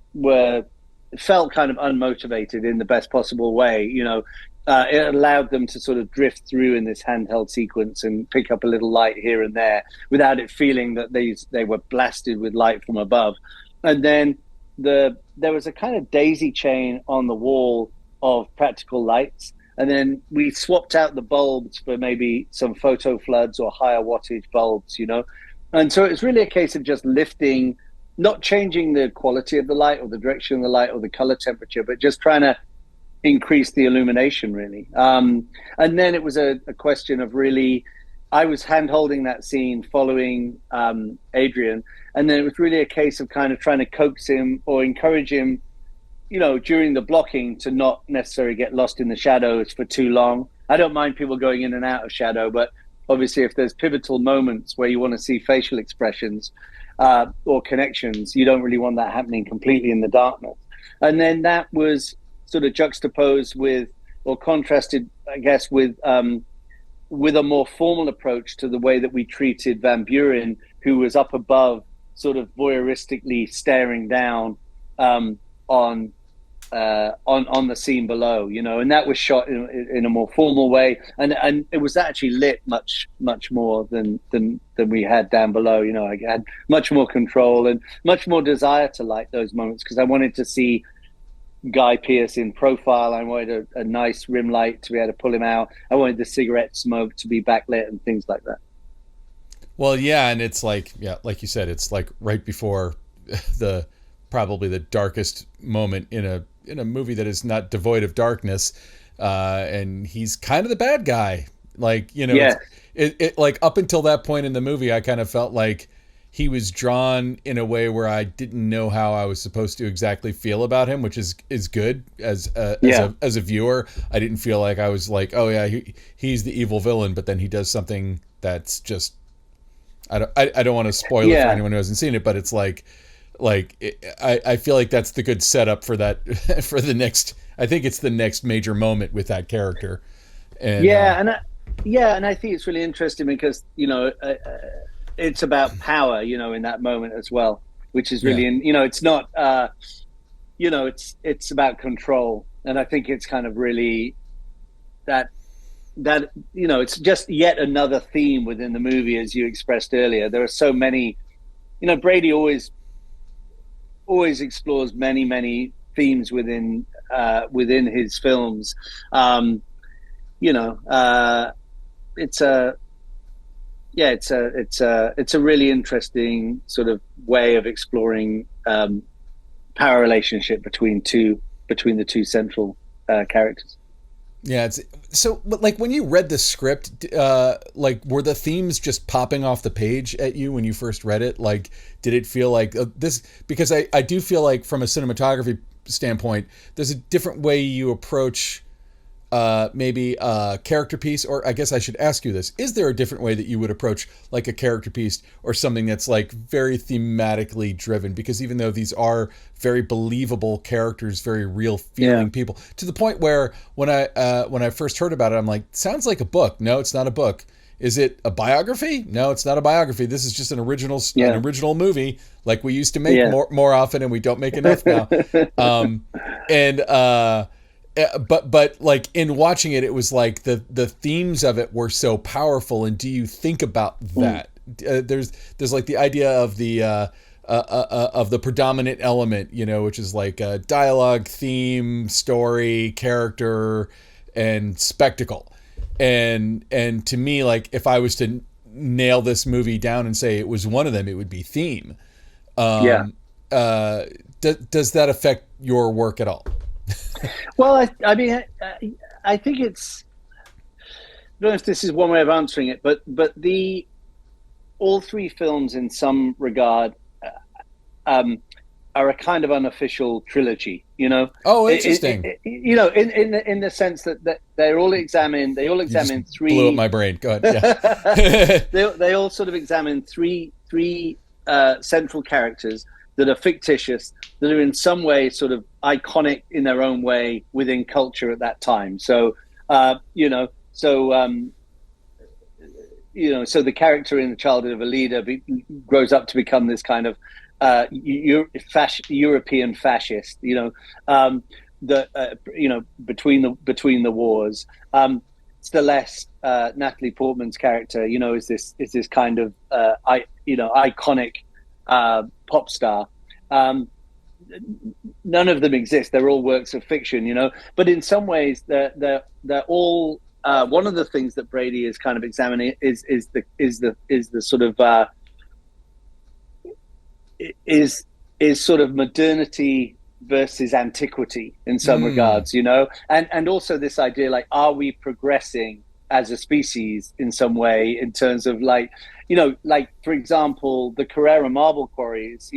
felt kind of unmotivated in the best possible way. It allowed them to sort of drift through in this handheld sequence and pick up a little light here and there without it feeling that they were blasted with light from above. And then there was a kind of daisy chain on the wall of practical lights, and then we swapped out the bulbs for maybe some photo floods or higher wattage bulbs, and so it's really a case of just lifting, not changing the quality of the light or the direction of the light or the color temperature, but just trying to increase the illumination, really. And then it was a question of really, I was hand-holding that scene following Adrian, and then it was really a case of kind of trying to coax him or encourage him, during the blocking, to not necessarily get lost in the shadows for too long. I don't mind people going in and out of shadow, but obviously if there's pivotal moments where you want to see facial expressions or connections, you don't really want that happening completely in the darkness. And then that was sort of juxtaposed with, or contrasted, I guess, with a more formal approach to the way that we treated Van Buren, who was up above, sort of voyeuristically staring down on the scene below, and that was shot in a more formal way, and it was actually lit much more than we had down below. I had much more control and much more desire to light those moments because I wanted to see Guy Pearce in profile. I wanted a nice rim light to be able to pull him out. I wanted the cigarette smoke to be backlit and things like that. Well, yeah, and it's like, like you said, it's like right before probably the darkest moment in a movie that is not devoid of darkness, and he's kind of the bad guy. Like, it like up until that point in the movie, I kind of felt like he was drawn in a way where I didn't know how I was supposed to exactly feel about him, which is good as a viewer. I didn't feel like I was like, oh yeah, he's the evil villain, but then he does something that's just, I don't want to spoil it for anyone who hasn't seen it, but it's like I feel like that's the good setup for that for the next. I think it's the next major moment with that character. And and I think it's really interesting because it's about power, in that moment as well, which is really, it's not, it's about control I think it's kind of really that it's just yet another theme within the movie, as you expressed earlier. There are so many, Brady always explores many themes within his films. It's a really interesting sort of way of exploring power relationship between the two central characters. Yeah, it's so. But like when you read the script, like were the themes just popping off the page at you when you first read it? Like, did it feel like this? Because I do feel like from a cinematography standpoint, there's a different way you approach maybe a character piece, or I guess I should ask you this: is there a different way that you would approach like a character piece or something that's like very thematically driven? Because even though these are very believable characters, very real feeling people, to the point where when I first heard about it, I'm like, sounds like a book. No, it's not a book. Is it a biography? No, it's not a biography. This is just an original movie like we used to make more often, and we don't make enough now. But like in watching it, it was like the themes of it were so powerful. And do you think about that? There's like the idea of the predominant element, which is like dialogue, theme, story, character, and spectacle. And to me, like if I was to nail this movie down and say it was one of them, it would be theme. Does that affect your work at all? Well, I mean, I think it's. I don't know if this is one way of answering it, but all three films, in some regard, are a kind of unofficial trilogy. Oh, interesting. In the sense that they all examine three. Blew up my brain. Go ahead. Yeah. they all sort of examine three central characters that are fictitious, that are in some way sort of iconic in their own way within culture at that time. So, so the character in The Childhood of a Leader grows up to become this kind of European fascist. Between the wars. Celeste, Natalie Portman's character, is this kind of iconic pop star. None of them exist. They're all works of fiction, but in some ways they're all one of the things that Brady is kind of examining is the sort of is sort of modernity versus antiquity in some regards, and also this idea, like, are we progressing as a species in some way, in terms of like for example, the Carrara marble quarries,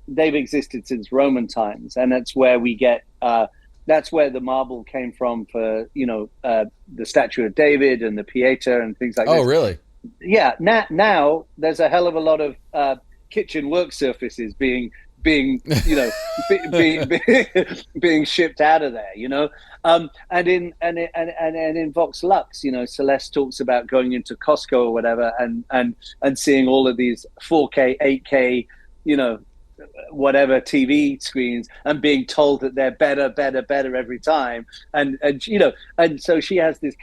they've existed since Roman times, and that's where we get that's where the marble came from for the statue of David and the Pieta and things like that. Oh, really? Yeah. Now there's a hell of a lot of kitchen work surfaces being being shipped out of there, and in Vox Lux, Celeste talks about going into Costco or whatever and seeing all of these 4K, 8K, whatever TV screens, and being told that they're better every time, and so she has this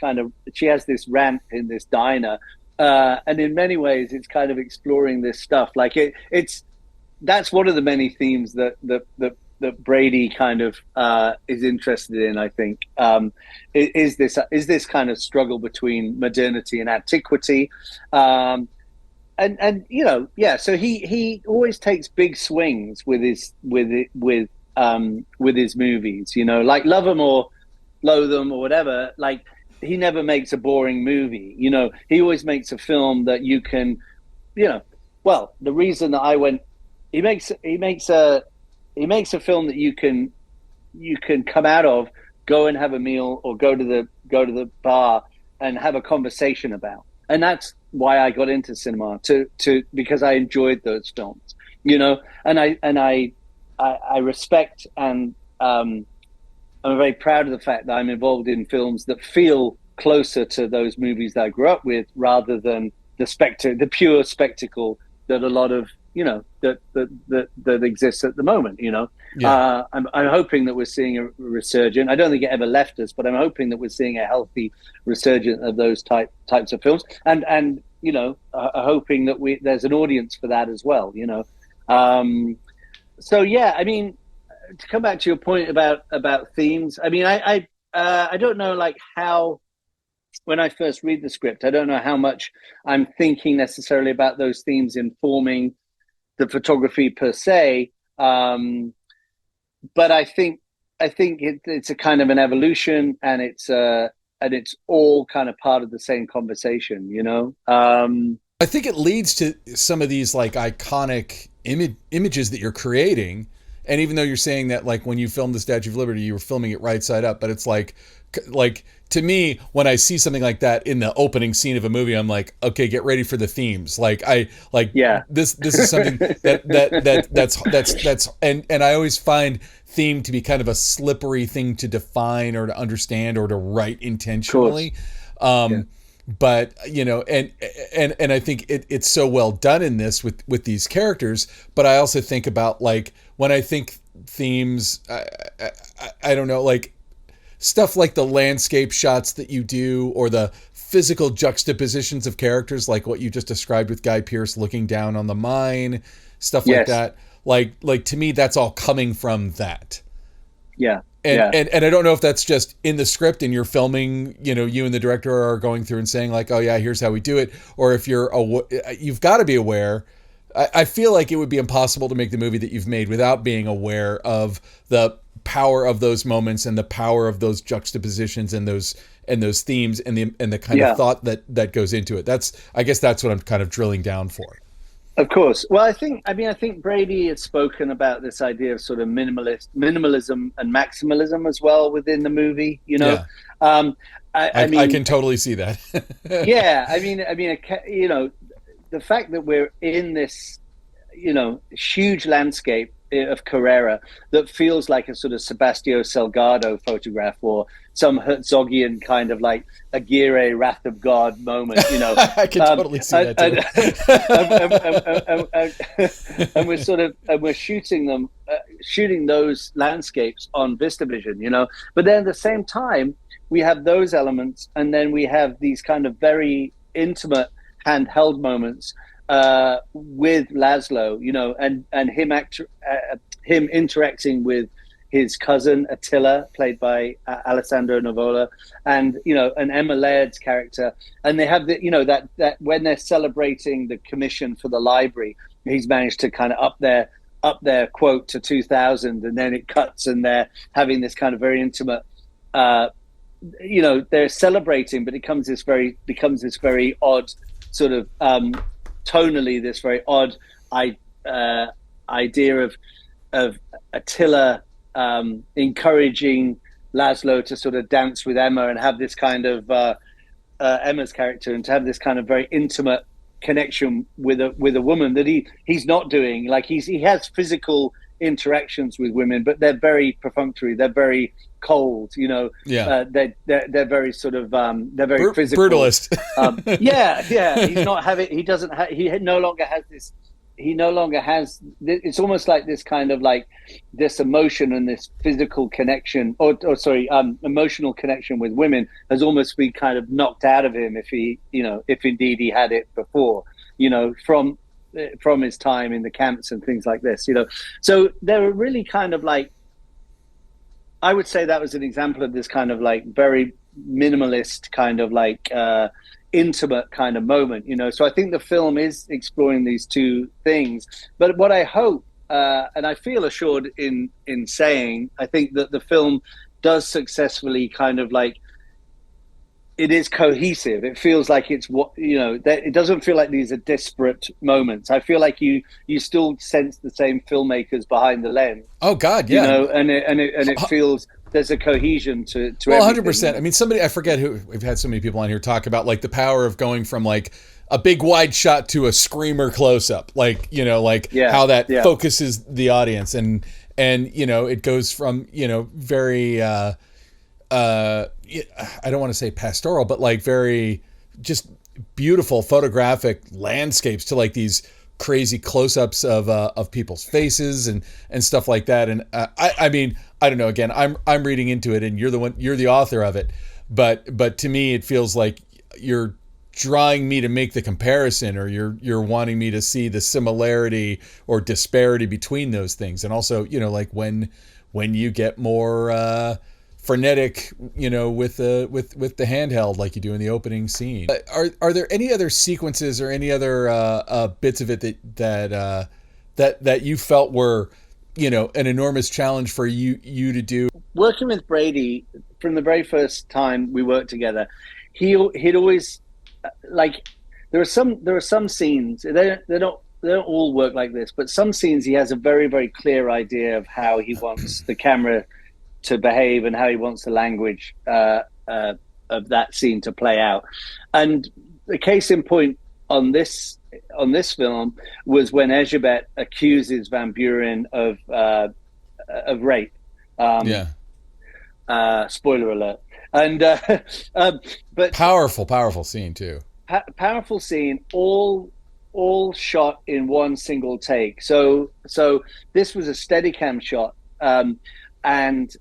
rant in this diner, and in many ways it's kind of exploring this stuff. Like that's one of the many themes that Brady kind of is interested in, I think, is this kind of struggle between modernity and antiquity, so he always takes big swings with his movies, like love them or loathe them or whatever. Like, he never makes a boring movie. He always makes a film that you can, well, the reason that he makes a film that you can come out of, go and have a meal, or go to the bar and have a conversation about. And that's why I got into cinema, because I enjoyed those films, and I respect, and I'm very proud of the fact that I'm involved in films that feel closer to those movies that I grew up with, rather than the pure spectacle that a lot of that exists at the moment. I'm hoping that we're seeing a resurgence. I don't think it ever left us, but I'm hoping that we're seeing a healthy resurgence of those types of films, and hoping that there's an audience for that as well. So yeah, I mean, to come back to your point about themes, I mean, I don't know, like, how, when I first read the script, I don't know how much I'm thinking necessarily about those themes informing the photography per se. But I think it's a kind of an evolution, and it's all kind of part of the same conversation, I think it leads to some of these like iconic images that you're creating. And even though you're saying that, like, when you filmed the Statue of Liberty, you were filming it right side up, but it's like to me, when I see something like that in the opening scene of a movie, I'm like, okay, get ready for the themes. This is something that's and I always find theme to be kind of a slippery thing to define or to understand or to write intentionally. But and I think it's so well done in this with these characters. But I also think about, like, when I think themes, I don't know, like stuff like the landscape shots that you do, or the physical juxtapositions of characters, like what you just described with Guy Pearce looking down on the mine, stuff like that. Like to me, that's all coming from that. Yeah. And I don't know if that's just in the script and you're filming, you and the director are going through and saying, like, oh yeah, here's how we do it. Or if you've got to be aware. I feel like it would be impossible to make the movie that you've made without being aware of the power of those moments and the power of those juxtapositions and those themes and the kind of thought that goes into it. I guess that's what I'm kind of drilling down for. Of course. Well, I think Brady has spoken about this idea of sort of minimalism and maximalism as well within the movie. I can totally see that. Yeah, I mean, the fact that we're in this, huge landscape of Carrera that feels like a sort of Sebastião Salgado photograph, or some Herzogian kind of like Aguirre Wrath of God moment, I can totally see that too. And we're shooting those landscapes on VistaVision, but then at the same time we have those elements, and then we have these kind of very intimate handheld moments with Laszlo, and him interacting with his cousin Attila, played by Alessandro Nivola, and and Emma Laird's character, and they have that when they're celebrating the commission for the library, he's managed to kind of up their quote to 2,000, and then it cuts, and they're having this kind of very intimate. They're celebrating, but it becomes this very odd sort of tonally, this very odd idea of Attila encouraging Laszlo to sort of dance with Emma and have this kind of Emma's character, and to have this kind of very intimate connection with a woman that he's not doing. Like he has physical interactions with women, but they're very perfunctory, they're very cold, they're very sort of they're very physical. Brutalist. He no longer has it's almost like this kind of like this emotion and this physical connection emotional connection with women has almost been kind of knocked out of him, if indeed he had it before, from his time in the camps and things like this, so they're really kind of like, I would say that was an example of this kind of like very minimalist kind of like intimate kind of moment, so I think the film is exploring these two things. But what I hope, and I feel assured in saying, I think that the film does successfully kind of like, it is cohesive. It feels like it's it doesn't feel like these are disparate moments. I feel like you still sense the same filmmakers behind the lens. Oh God, yeah. And it feels there's a cohesion to well, 100%. I mean, I forget who, we've had so many people on here talk about like the power of going from like a big wide shot to a screamer close up, like how that focuses the audience, and it goes from very I don't want to say pastoral, but like very just beautiful photographic landscapes to like these crazy close-ups of people's faces and stuff like that. And I mean, I don't know. Again, I'm reading into it, and you're the author of it. But to me, it feels like you're drawing me to make the comparison, or you're wanting me to see the similarity or disparity between those things. And also, like when you get more frenetic, with the handheld, like you do in the opening scene. Are there any other sequences or any other bits of it that you felt were, an enormous challenge for you to do? Working with Brady from the very first time we worked together, he'd always, like, there are some scenes, they don't all work like this, but some scenes he has a very, very clear idea of how he wants the camera to behave and how he wants the language of that scene to play out. And the case in point on this film was when Elisabeth accuses Van Buren of rape. Spoiler alert. And but powerful scene too. Powerful scene, all shot in one single take. So this was a Steadicam shot, and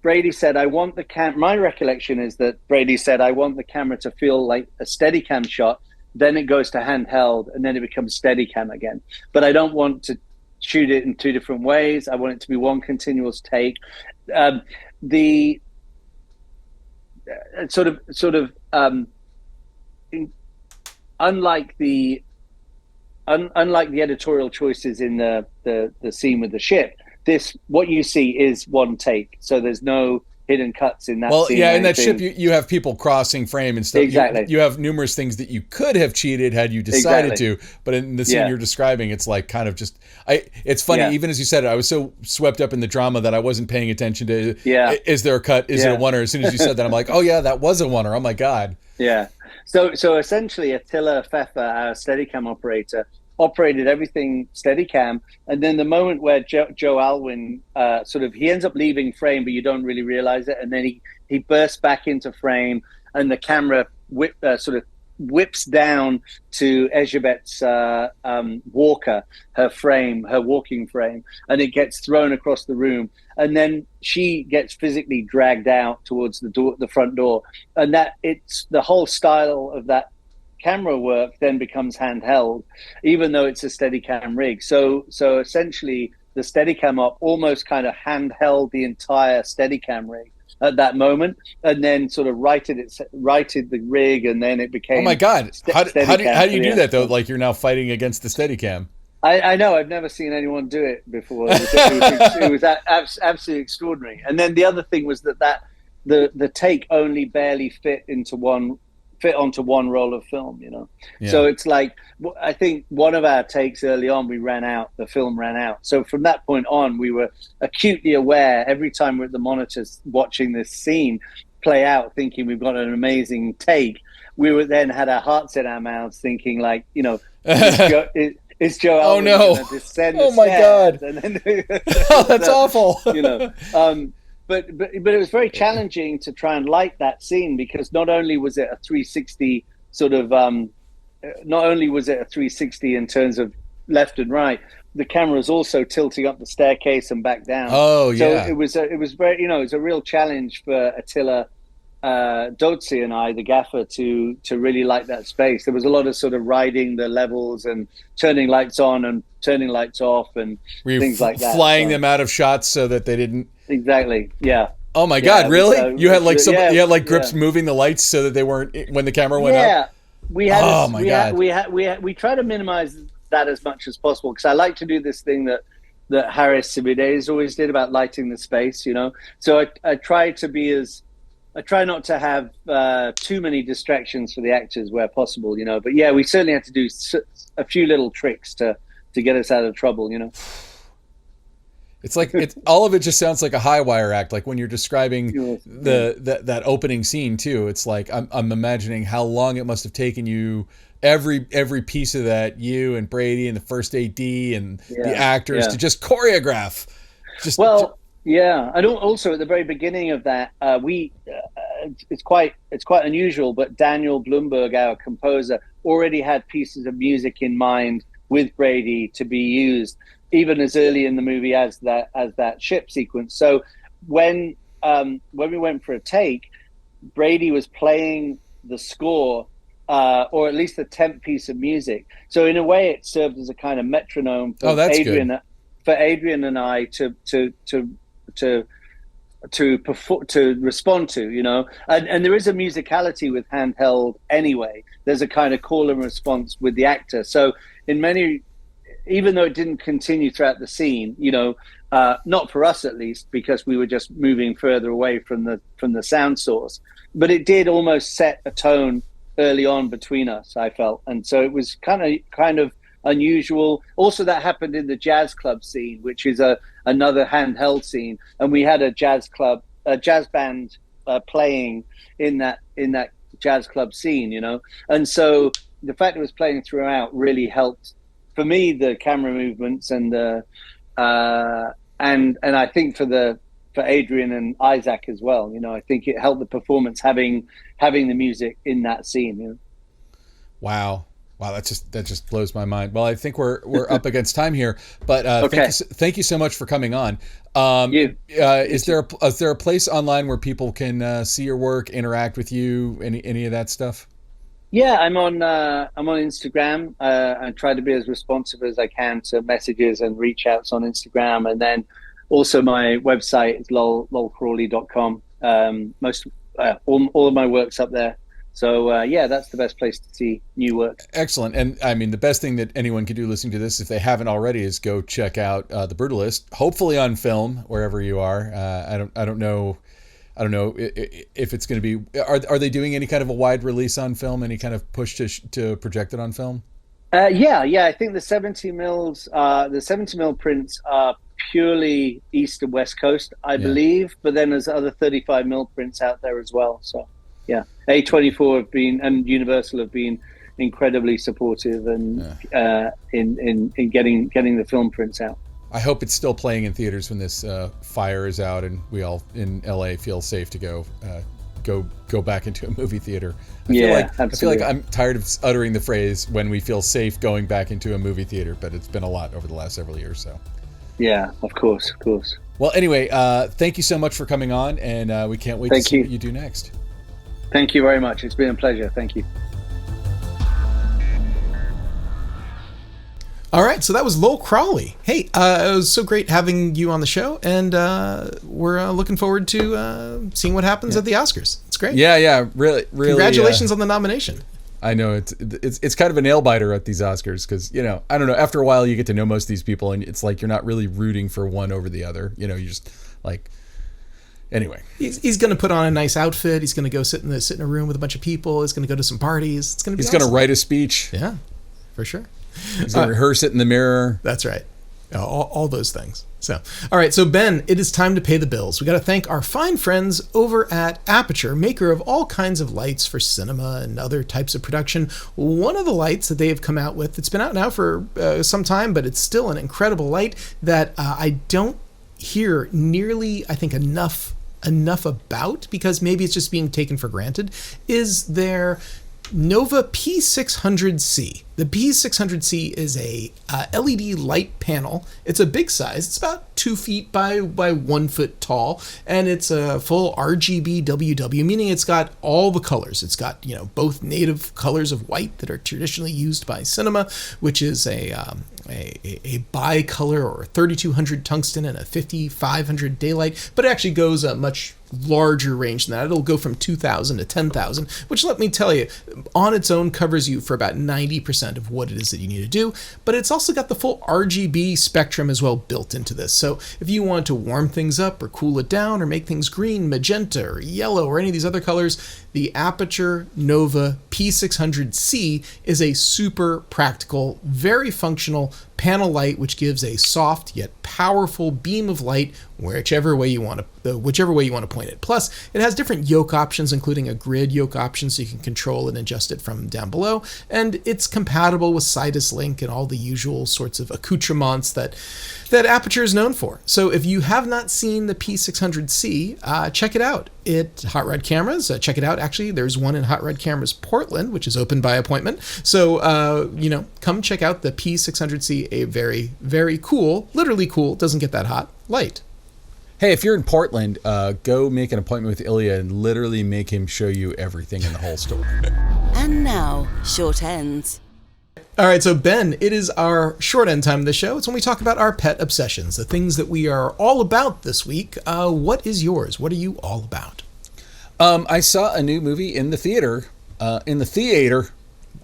Brady said, "I want the cam." My recollection is that Brady said, "I want the camera to feel like a Steadicam shot. Then it goes to handheld, and then it becomes Steadicam again. But I don't want to shoot it in two different ways. I want it to be one continuous take." The unlike the editorial choices in the scene with the ship, what you see is one take, so there's no hidden cuts in that scene. In that ship you have people crossing frame and stuff. Exactly. You have numerous things that you could have cheated had you decided to, but in the scene you're describing, it's like kind of just it's funny, even as you said it, I was so swept up in the drama that I wasn't paying attention to is there a cut, is it a oneer? As soon as you said that, I'm like, oh yeah, that was a oneer. Oh my god. Yeah. So essentially Attila Pfeffer, our Steadicam operator, operated everything Steadicam, and then the moment where Joe Alwyn he ends up leaving frame, but you don't really realize it, and then he bursts back into frame, and the camera whips down to Elisabeth's walker, her walking frame, and it gets thrown across the room, and then she gets physically dragged out towards the front door, and it's the whole style of that camera work then becomes handheld, even though it's a Steadicam rig. So essentially the Steadicam op almost kind of handheld the entire Steadicam rig at that moment, and then sort of righted the rig, and then it became. Oh my god! How do you do that though? Like you're now fighting against the Steadicam. I know, I've never seen anyone do it before. It was absolutely extraordinary. And then the other thing was that the take only barely fit onto one roll of film, So it's like, I think one of our takes early on, the film ran out. So from that point on, we were acutely aware every time we're at the monitors watching this scene play out, thinking we've got an amazing take. We were then had our hearts in our mouths thinking like, is Joe oh no! Going to descend oh the my stairs? god! And then, oh, that's awful. But it was very challenging to try and light that scene, because not only was it a 360 in terms of left and right, the camera was also tilting up the staircase and back down. Oh yeah. So it was very, it was a real challenge for Attila Dotzi and I, the gaffer, to really light that space. There was a lot of sort of riding the levels and turning lights on and turning lights off and things like that. Flying them out of shots so that they didn't. Exactly. Yeah. Oh my God! Really? You had like grips moving the lights so that they weren't when the camera went up. Yeah. We had. Oh my God! We try to minimize that as much as possible, because I like to do this thing that Harris Sibides always did about lighting the space. So I try not to have too many distractions for the actors where possible. But yeah, we certainly had to do a few little tricks to get us out of trouble. It's like all of it just sounds like a high wire act. Like when you're describing that opening scene too, it's like I'm imagining how long it must have taken you, every piece of that, you and Brady and the first AD and the actors to just choreograph. Yeah, and also at the very beginning of that, it's quite unusual, but Daniel Blumberg, our composer, already had pieces of music in mind with Brady to be used even as early in the movie as that ship sequence. So when we went for a take, Brady was playing the score, or at least the temp piece of music. So in a way, it served as a kind of metronome for Adrian and I to respond to, you know. And there is a musicality with handheld anyway. There's a kind of call and response with the actor. So in many, even though it didn't continue throughout the scene, you know, not for us at least, because we were just moving further away from the sound source, but it did almost set a tone early on between us, I felt. And so it was kind of unusual. Also, that happened in the jazz club scene, which is another handheld scene, and we had a jazz band playing in that jazz club scene, you know. And so the fact it was playing throughout really helped for me, the camera movements, and I think for Adrian and Isaac as well, you know. I think it helped the performance having the music in that scene, you know. Wow, that just blows my mind. Well, I think we're up against time here, but okay. Thank you so much for coming on. Is there a place online where people can see your work, interact with you, any of that stuff? Yeah, I'm on Instagram. I try to be as responsive as I can to messages and reach outs on Instagram, and then also my website is lolcrawley.com. All of my work's up there. So yeah, that's the best place to see new work. Excellent. And I mean, the best thing that anyone can do listening to this, if they haven't already, is go check out The Brutalist, hopefully on film wherever you are. I don't know if it's going to be. Are they doing any kind of a wide release on film? Any kind of push to project it on film? Yeah. I think the 70 mil prints are purely East and West Coast, I believe. But then there's other 35 mil prints out there as well. So yeah, A24 and Universal have been incredibly supportive and in getting the film prints out. I hope it's still playing in theaters when this fire is out and we all in LA feel safe to go back into a movie theater. I feel like I'm tired of uttering the phrase "when we feel safe going back into a movie theater," but it's been a lot over the last several years. So yeah, of course. Well, anyway, thank you so much for coming on, and we can't wait to see what you do next. Thank you very much. It's been a pleasure. Thank you. All right, so that was Lol Crowley. Hey, it was so great having you on the show, and we're looking forward to seeing what happens at the Oscars. It's great. Yeah, really. Congratulations on the nomination. I know it's kind of a nail biter at these Oscars because, you know, I don't know. After a while, you get to know most of these people, and it's like you're not really rooting for one over the other. You know, you just like. Anyway, he's going to put on a nice outfit. He's going to go sit in a room with a bunch of people. He's going to go to some parties. It's going to be. He's going to write a speech. Yeah, for sure. He's going to rehearse it in the mirror. That's right. All those things. So, all right. So, Ben, it is time to pay the bills. We got to thank our fine friends over at Aperture, maker of all kinds of lights for cinema and other types of production. One of the lights that they have come out with, it's been out now for some time, but it's still an incredible light that I don't hear nearly, I think, enough about, because maybe it's just being taken for granted, is their Nova P600C. The P600C is a LED light panel. It's a big size. It's about 2 feet by 1 foot tall, and it's a full RGB WW, meaning it's got all the colors. It's got, you know, both native colors of white that are traditionally used by cinema, which is a bicolor or 3200 tungsten and a 5500 daylight, but it actually goes a much larger range than that. It'll go from 2,000 to 10,000, which, let me tell you, on its own covers you for about 90% of what it is that you need to do, but it's also got the full RGB spectrum as well built into this. So if you want to warm things up or cool it down or make things green, magenta, or yellow, or any of these other colors, the Aperture Nova P600C is a super practical, very functional panel light which gives a soft yet powerful beam of light whichever way you want to point it. Plus, it has different yoke options, including a grid yoke option, so you can control and adjust it from down below, and it's compatible with Sidus Link and all the usual sorts of accoutrements that that Aperture is known for. So if you have not seen the P600C, check it out. Hot Rod Cameras, check it out. Actually, there's one in Hot Rod Cameras Portland, which is open by appointment. So, come check out the P600C, a very, very cool, literally cool, doesn't get that hot, light. Hey, if you're in Portland, go make an appointment with Ilya and literally make him show you everything in the whole store. And now, short ends. All right, so Ben, it is our short end time of the show. It's when we talk about our pet obsessions, the things that we are all about this week. What is yours? What are you all about? I saw a new movie in the theater. I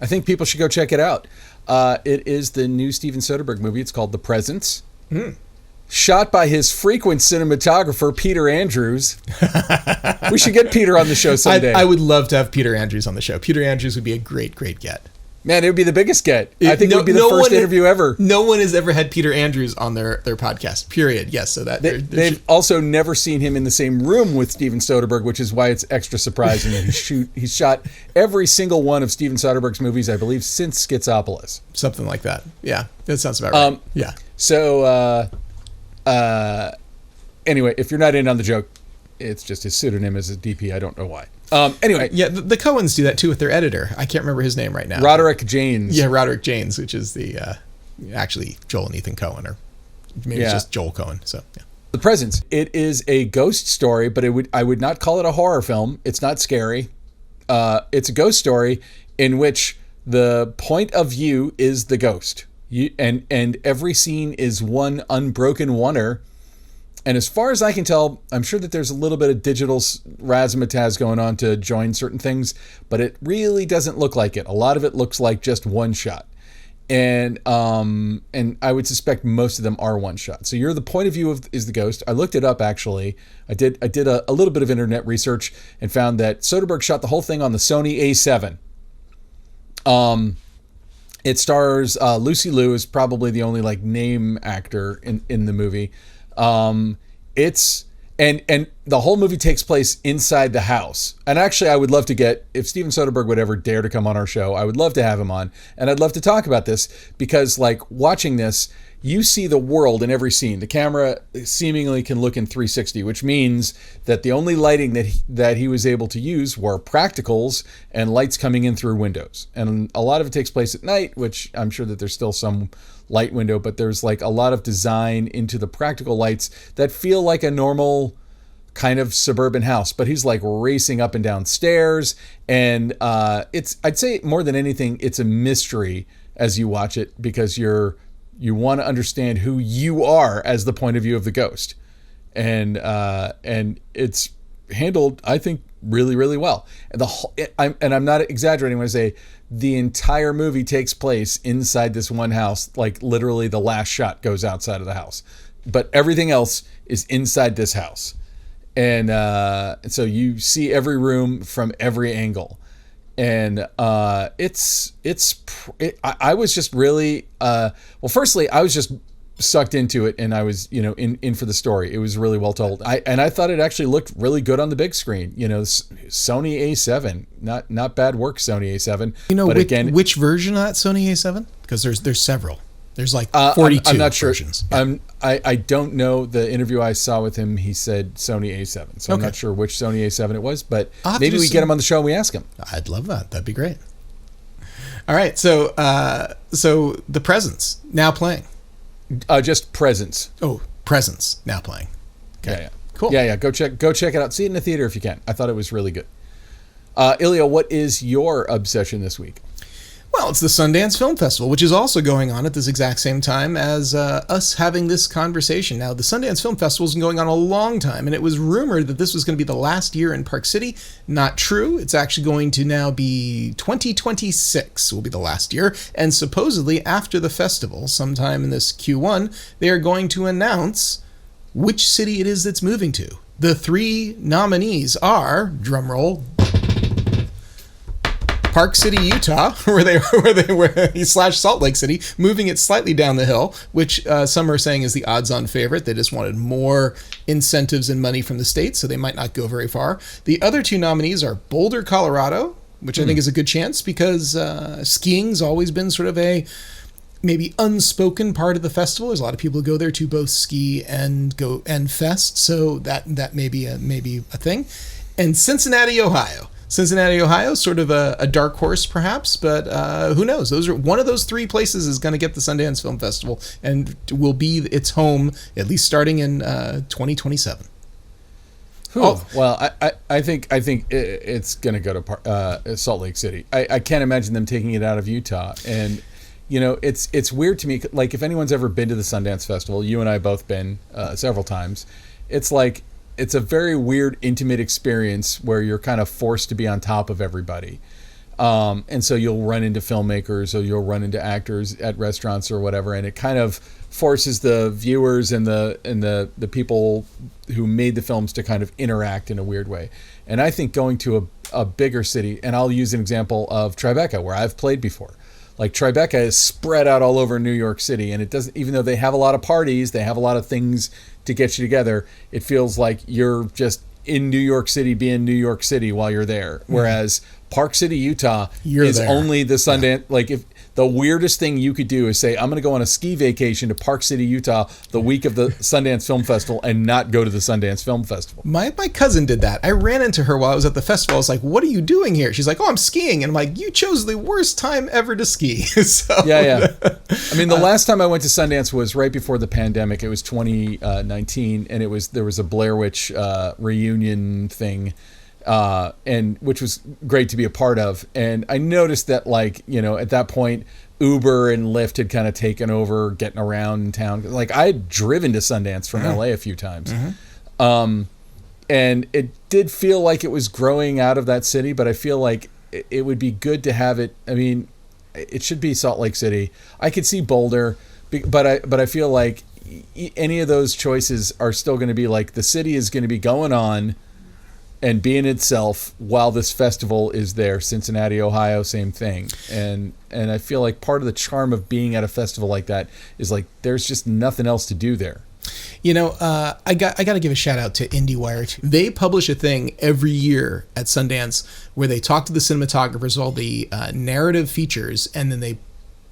think people should go check it out. It is the new Steven Soderbergh movie. It's called The Presence. Shot by his frequent cinematographer, Peter Andrews. We should get Peter on the show someday. I would love to have Peter Andrews on the show. Peter Andrews would be a great, great get. Man, it would be the biggest get. I think it would be the first interview ever. No one has ever had Peter Andrews on their podcast, period. Yes, so that... They've also never seen him in the same room with Steven Soderbergh, which is why it's extra surprising that he's shot every single one of Steven Soderbergh's movies, I believe, since Schizopolis. Something like that. Yeah, that sounds about right. Yeah. So, anyway, if you're not in on the joke, it's just his pseudonym as a DP. I don't know why. Anyway. Yeah, the Coens do that too with their editor. I can't remember his name right now. Roderick Jaynes. Yeah, Roderick Jaynes, which is the, actually Joel and Ethan Coen, or maybe it's just Joel Coen. So, yeah. The Presence. It is a ghost story, but I would not call it a horror film. It's not scary. It's a ghost story in which the point of view is the ghost. And every scene is one unbroken wonder. And as far as I can tell, I'm sure that there's a little bit of digital razzmatazz going on to join certain things, but it really doesn't look like it. A lot of it looks like just one shot. And I would suspect most of them are one shot. So you're the point of view is the ghost. I looked it up, actually. I did a little bit of internet research and found that Soderbergh shot the whole thing on the Sony A7. It stars Lucy Liu, is probably the only name actor in the movie. It's and the whole movie takes place inside the house. And actually, I would love to get, if Steven Soderbergh would ever dare to come on our show, I would love to have him on, and I'd love to talk about this, because watching this, you see the world in every scene. The camera seemingly can look in 360, which means that the only lighting that he was able to use were practicals and lights coming in through windows. And a lot of it takes place at night, which I'm sure that there's still some light window, but there's a lot of design into the practical lights that feel like a normal kind of suburban house. But he's racing up and down stairs, and I'd say more than anything, it's a mystery as you watch it, because you want to understand who you are as the point of view of the ghost. And it's handled, I think, really, really well. And I'm not exaggerating when I say the entire movie takes place inside this one house. Literally the last shot goes outside of the house, but everything else is inside this house. And so you see every room from every angle. And I was just really, firstly, I was just sucked into it, and I was, in for the story. It was really well told. I thought it actually looked really good on the big screen. Sony A7, not bad work, Sony A7. Which version of that Sony A7? Because there's several. There's 42 I'm not sure. versions. Yeah. I don't know. The interview I saw with him, he said Sony A7. So I'm not sure which Sony A7 it was, but maybe we get him on the show and we ask him. I'd love that. That'd be great. All right. So The Presence, now playing. Just Presence. Oh, Presence, now playing. Okay. Yeah. Cool. Yeah. Go check it out. See it in the theater if you can. I thought it was really good. Ilya, what is your obsession this week? Well, it's the Sundance Film Festival, which is also going on at this exact same time as us having this conversation. Now, the Sundance Film Festival has been going on a long time, and it was rumored that this was going to be the last year in Park City. Not true. It's actually going to now be 2026 will be the last year, and supposedly after the festival, sometime in this Q1, they are going to announce which city it is that's moving to. The three nominees are, drumroll, Park City, Utah, where they were slash Salt Lake City, moving it slightly down the hill, which some are saying is the odds-on favorite. They just wanted more incentives and money from the state, so they might not go very far. The other two nominees are Boulder, Colorado, which I think is a good chance because skiing's always been sort of a maybe unspoken part of the festival. There's a lot of people who go there to both ski and fest, so that may be a thing. And Cincinnati, Ohio, sort of a dark horse perhaps, but who knows? One of those three places is going to get the Sundance Film Festival and will be its home at least starting in 2027. Oh, well, I think it's going to go to Salt Lake City. I can't imagine them taking it out of Utah. And it's weird to me. Like, if anyone's ever been to the Sundance Festival, you and I both been several times. It's like it's a very weird, intimate experience where you're kind of forced to be on top of everybody. And so you'll run into filmmakers or you'll run into actors at restaurants or whatever, and it kind of forces the viewers and the people who made the films to kind of interact in a weird way. And I think going to a bigger city, and I'll use an example of Tribeca, where I've played before. Like, Tribeca is spread out all over New York City, and it doesn't, even though they have a lot of parties, they have a lot of things to get you together, it feels like you're just in New York City being New York City while you're there. Whereas Park City, Utah is there. Only the Sundance. Yeah. Like, if the weirdest thing you could do is say, I'm going to go on a ski vacation to Park City, Utah the week of the Sundance Film Festival and not go to the Sundance Film Festival. My cousin did that. I ran into her while I was at the festival. I was like, what are you doing here? She's like, oh, I'm skiing. And I'm like, you chose the worst time ever to ski. So, yeah. I mean, the last time I went to Sundance was right before the pandemic. It was 2019, and there was a Blair Witch reunion thing. And which was great to be a part of. And I noticed that, like, at that point, Uber and Lyft had kind of taken over getting around in town. Like, I had driven to Sundance from LA a few times. And it did feel like it was growing out of that city, but I feel like it would be good to have it. I mean, it should be Salt Lake City. I could see Boulder, but I feel like any of those choices are still going to be like, the city is going to be going on and being itself while this festival is there. Cincinnati, Ohio, same thing. And I feel like part of the charm of being at a festival like that is, like, there's just nothing else to do there. I got to give a shout out to IndieWire too. They publish a thing every year at Sundance where they talk to the cinematographers, all the narrative features, and then they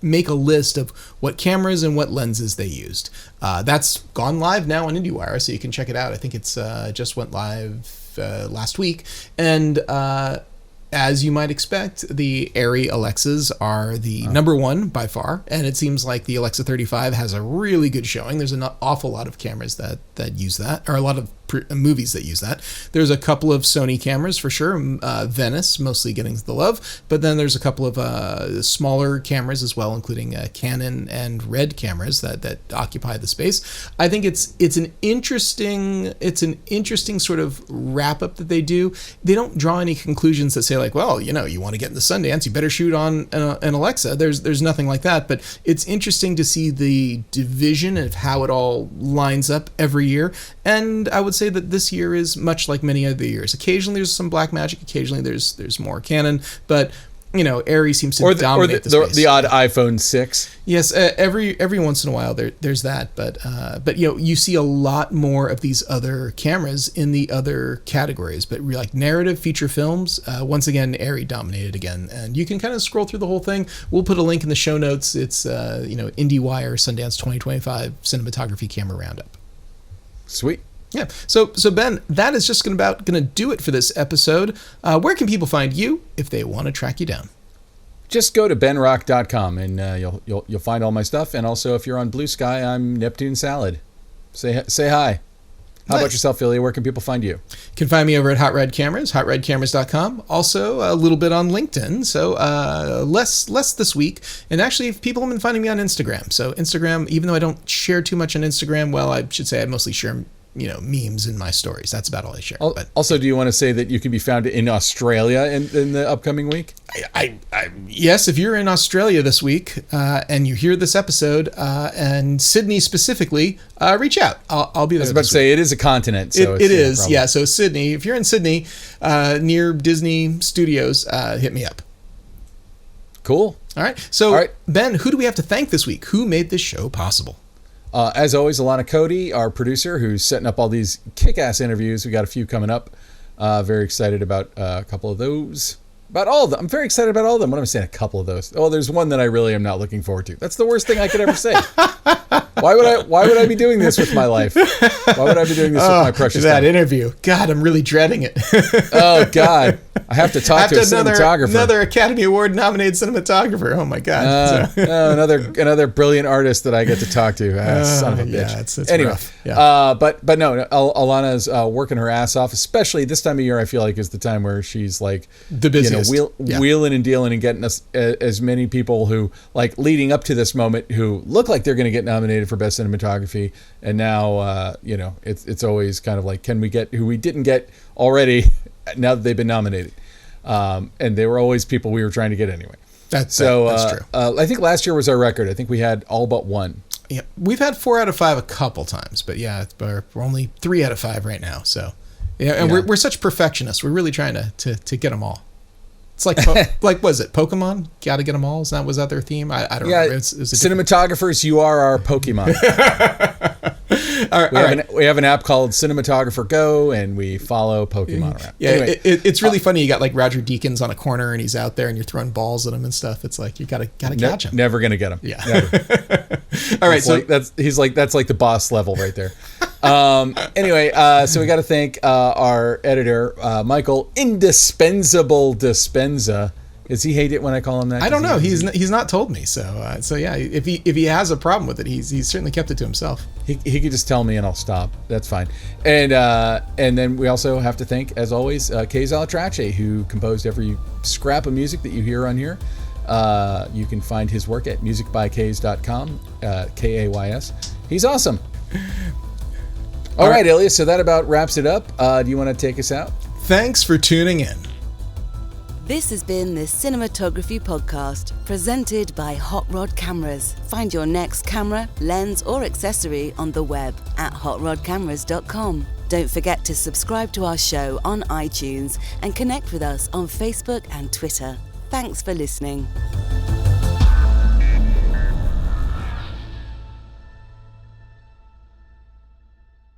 make a list of what cameras and what lenses they used. That's gone live now on IndieWire, so you can check it out. I think it's just went live last week, and as you might expect, the Arri Alexas are the number one by far, and it seems like the Alexa 35 has a really good showing. There's an awful lot of cameras that use that, or a lot of movies that use that. There's a couple of Sony cameras for sure, Venice mostly getting the love, but then there's a couple of smaller cameras as well, including Canon and Red cameras that occupy the space. I think it's an interesting sort of wrap up that they do. They don't draw any conclusions that say, like, well, you want to get into Sundance, you better shoot on an Alexa. There's nothing like that, but it's interesting to see the division of how it all lines up every year. And I would say that this year is much like many other years. Occasionally there's some Blackmagic, occasionally there's more Canon, but Arri seems to dominate the space. The odd iPhone 6. Yes, every once in a while there's that, but you see a lot more of these other cameras in the other categories. But like narrative feature films, once again, Arri dominated again, and you can kind of scroll through the whole thing. We'll put a link in the show notes. It's IndieWire Sundance 2025 Cinematography Camera Roundup. Sweet. Yeah. So Ben, that is just going to do it for this episode. Where can people find you if they want to track you down? Just go to benrock.com and you'll find all my stuff. And also, if you're on Blue Sky, I'm Neptune Salad. Say hi. How about yourself, Philly? Where can people find you? You can find me over at Hot Red Cameras, hotredcameras.com. Also, a little bit on LinkedIn, so less this week. And actually, if people have been finding me on Instagram. So Instagram, even though I don't share too much on Instagram, well, I should say I mostly share memes in my stories. That's about all I share. Also, do you want to say that you can be found in Australia in the upcoming week? Yes, if you're in Australia this week and you hear this episode, and Sydney specifically, reach out. I'll be there. I was about to say, it is a continent. So it is, yeah. So Sydney, if you're in Sydney, near Disney Studios, hit me up. Cool. All right. So, Ben, who do we have to thank this week? Who made this show possible? As always, Alana Cody, our producer, who's setting up all these kick-ass interviews. We got a few coming up. Very excited about a couple of those. About all of them. I'm very excited about all of them. What am I saying? A couple of those. Oh, there's one that I really am not looking forward to. That's the worst thing I could ever say. Why would I be doing this with my life? Why would I be doing this with my precious that time? interview. God, I'm really dreading it. Oh God, I have to talk to a cinematographer. Another Academy Award nominated cinematographer. Oh my God. Another brilliant artist that I get to talk to. Son of a bitch. Yeah, it's anyway, rough. Yeah. but no, Alana's working her ass off. Especially this time of year, I feel like is the time where she's like the busiest, wheeling and dealing and getting us as many people who like leading up to this moment who look like they're going to get nominated for best cinematography, and now it's always kind of like, can we get who we didn't get already now that they've been nominated, and they were always people we were trying to get anyway. That's true. I think last year was our record. I think we had all but one. Yeah, we've had 4 out of 5 a couple times, but yeah, we're only 3 out of 5 right now. So yeah, and we're such perfectionists. We're really trying to get them all. It's like was it Pokemon? Got to get them all. Was that their theme? I don't remember. Cinematographers, you are our Pokemon. We have an app called Cinematographer Go, and we follow Pokemon around. Yeah, anyway, it's really funny. You got like Roger Deakins on a corner, and he's out there, and you're throwing balls at him and stuff. It's like you gotta catch him. Never gonna get him. Yeah. All right, so that's like the boss level right there. Anyway, so we got to thank our editor, Michael Indispensable Dispenza. Does he hate it when I call him that? I don't know. He's not told me. So yeah, if he has a problem with it, he's certainly kept it to himself. He could just tell me and I'll stop. That's fine. And then we also have to thank, as always, Kay Zalatrace, who composed every scrap of music that you hear on here. You can find his work at musicbykays.com, Kays. He's awesome. All right, Elias, so that about wraps it up. Do you want to take us out? Thanks for tuning in. This has been the Cinematography Podcast, presented by Hot Rod Cameras. Find your next camera, lens, or accessory on the web at hotrodcameras.com. Don't forget to subscribe to our show on iTunes and connect with us on Facebook and Twitter. Thanks for listening.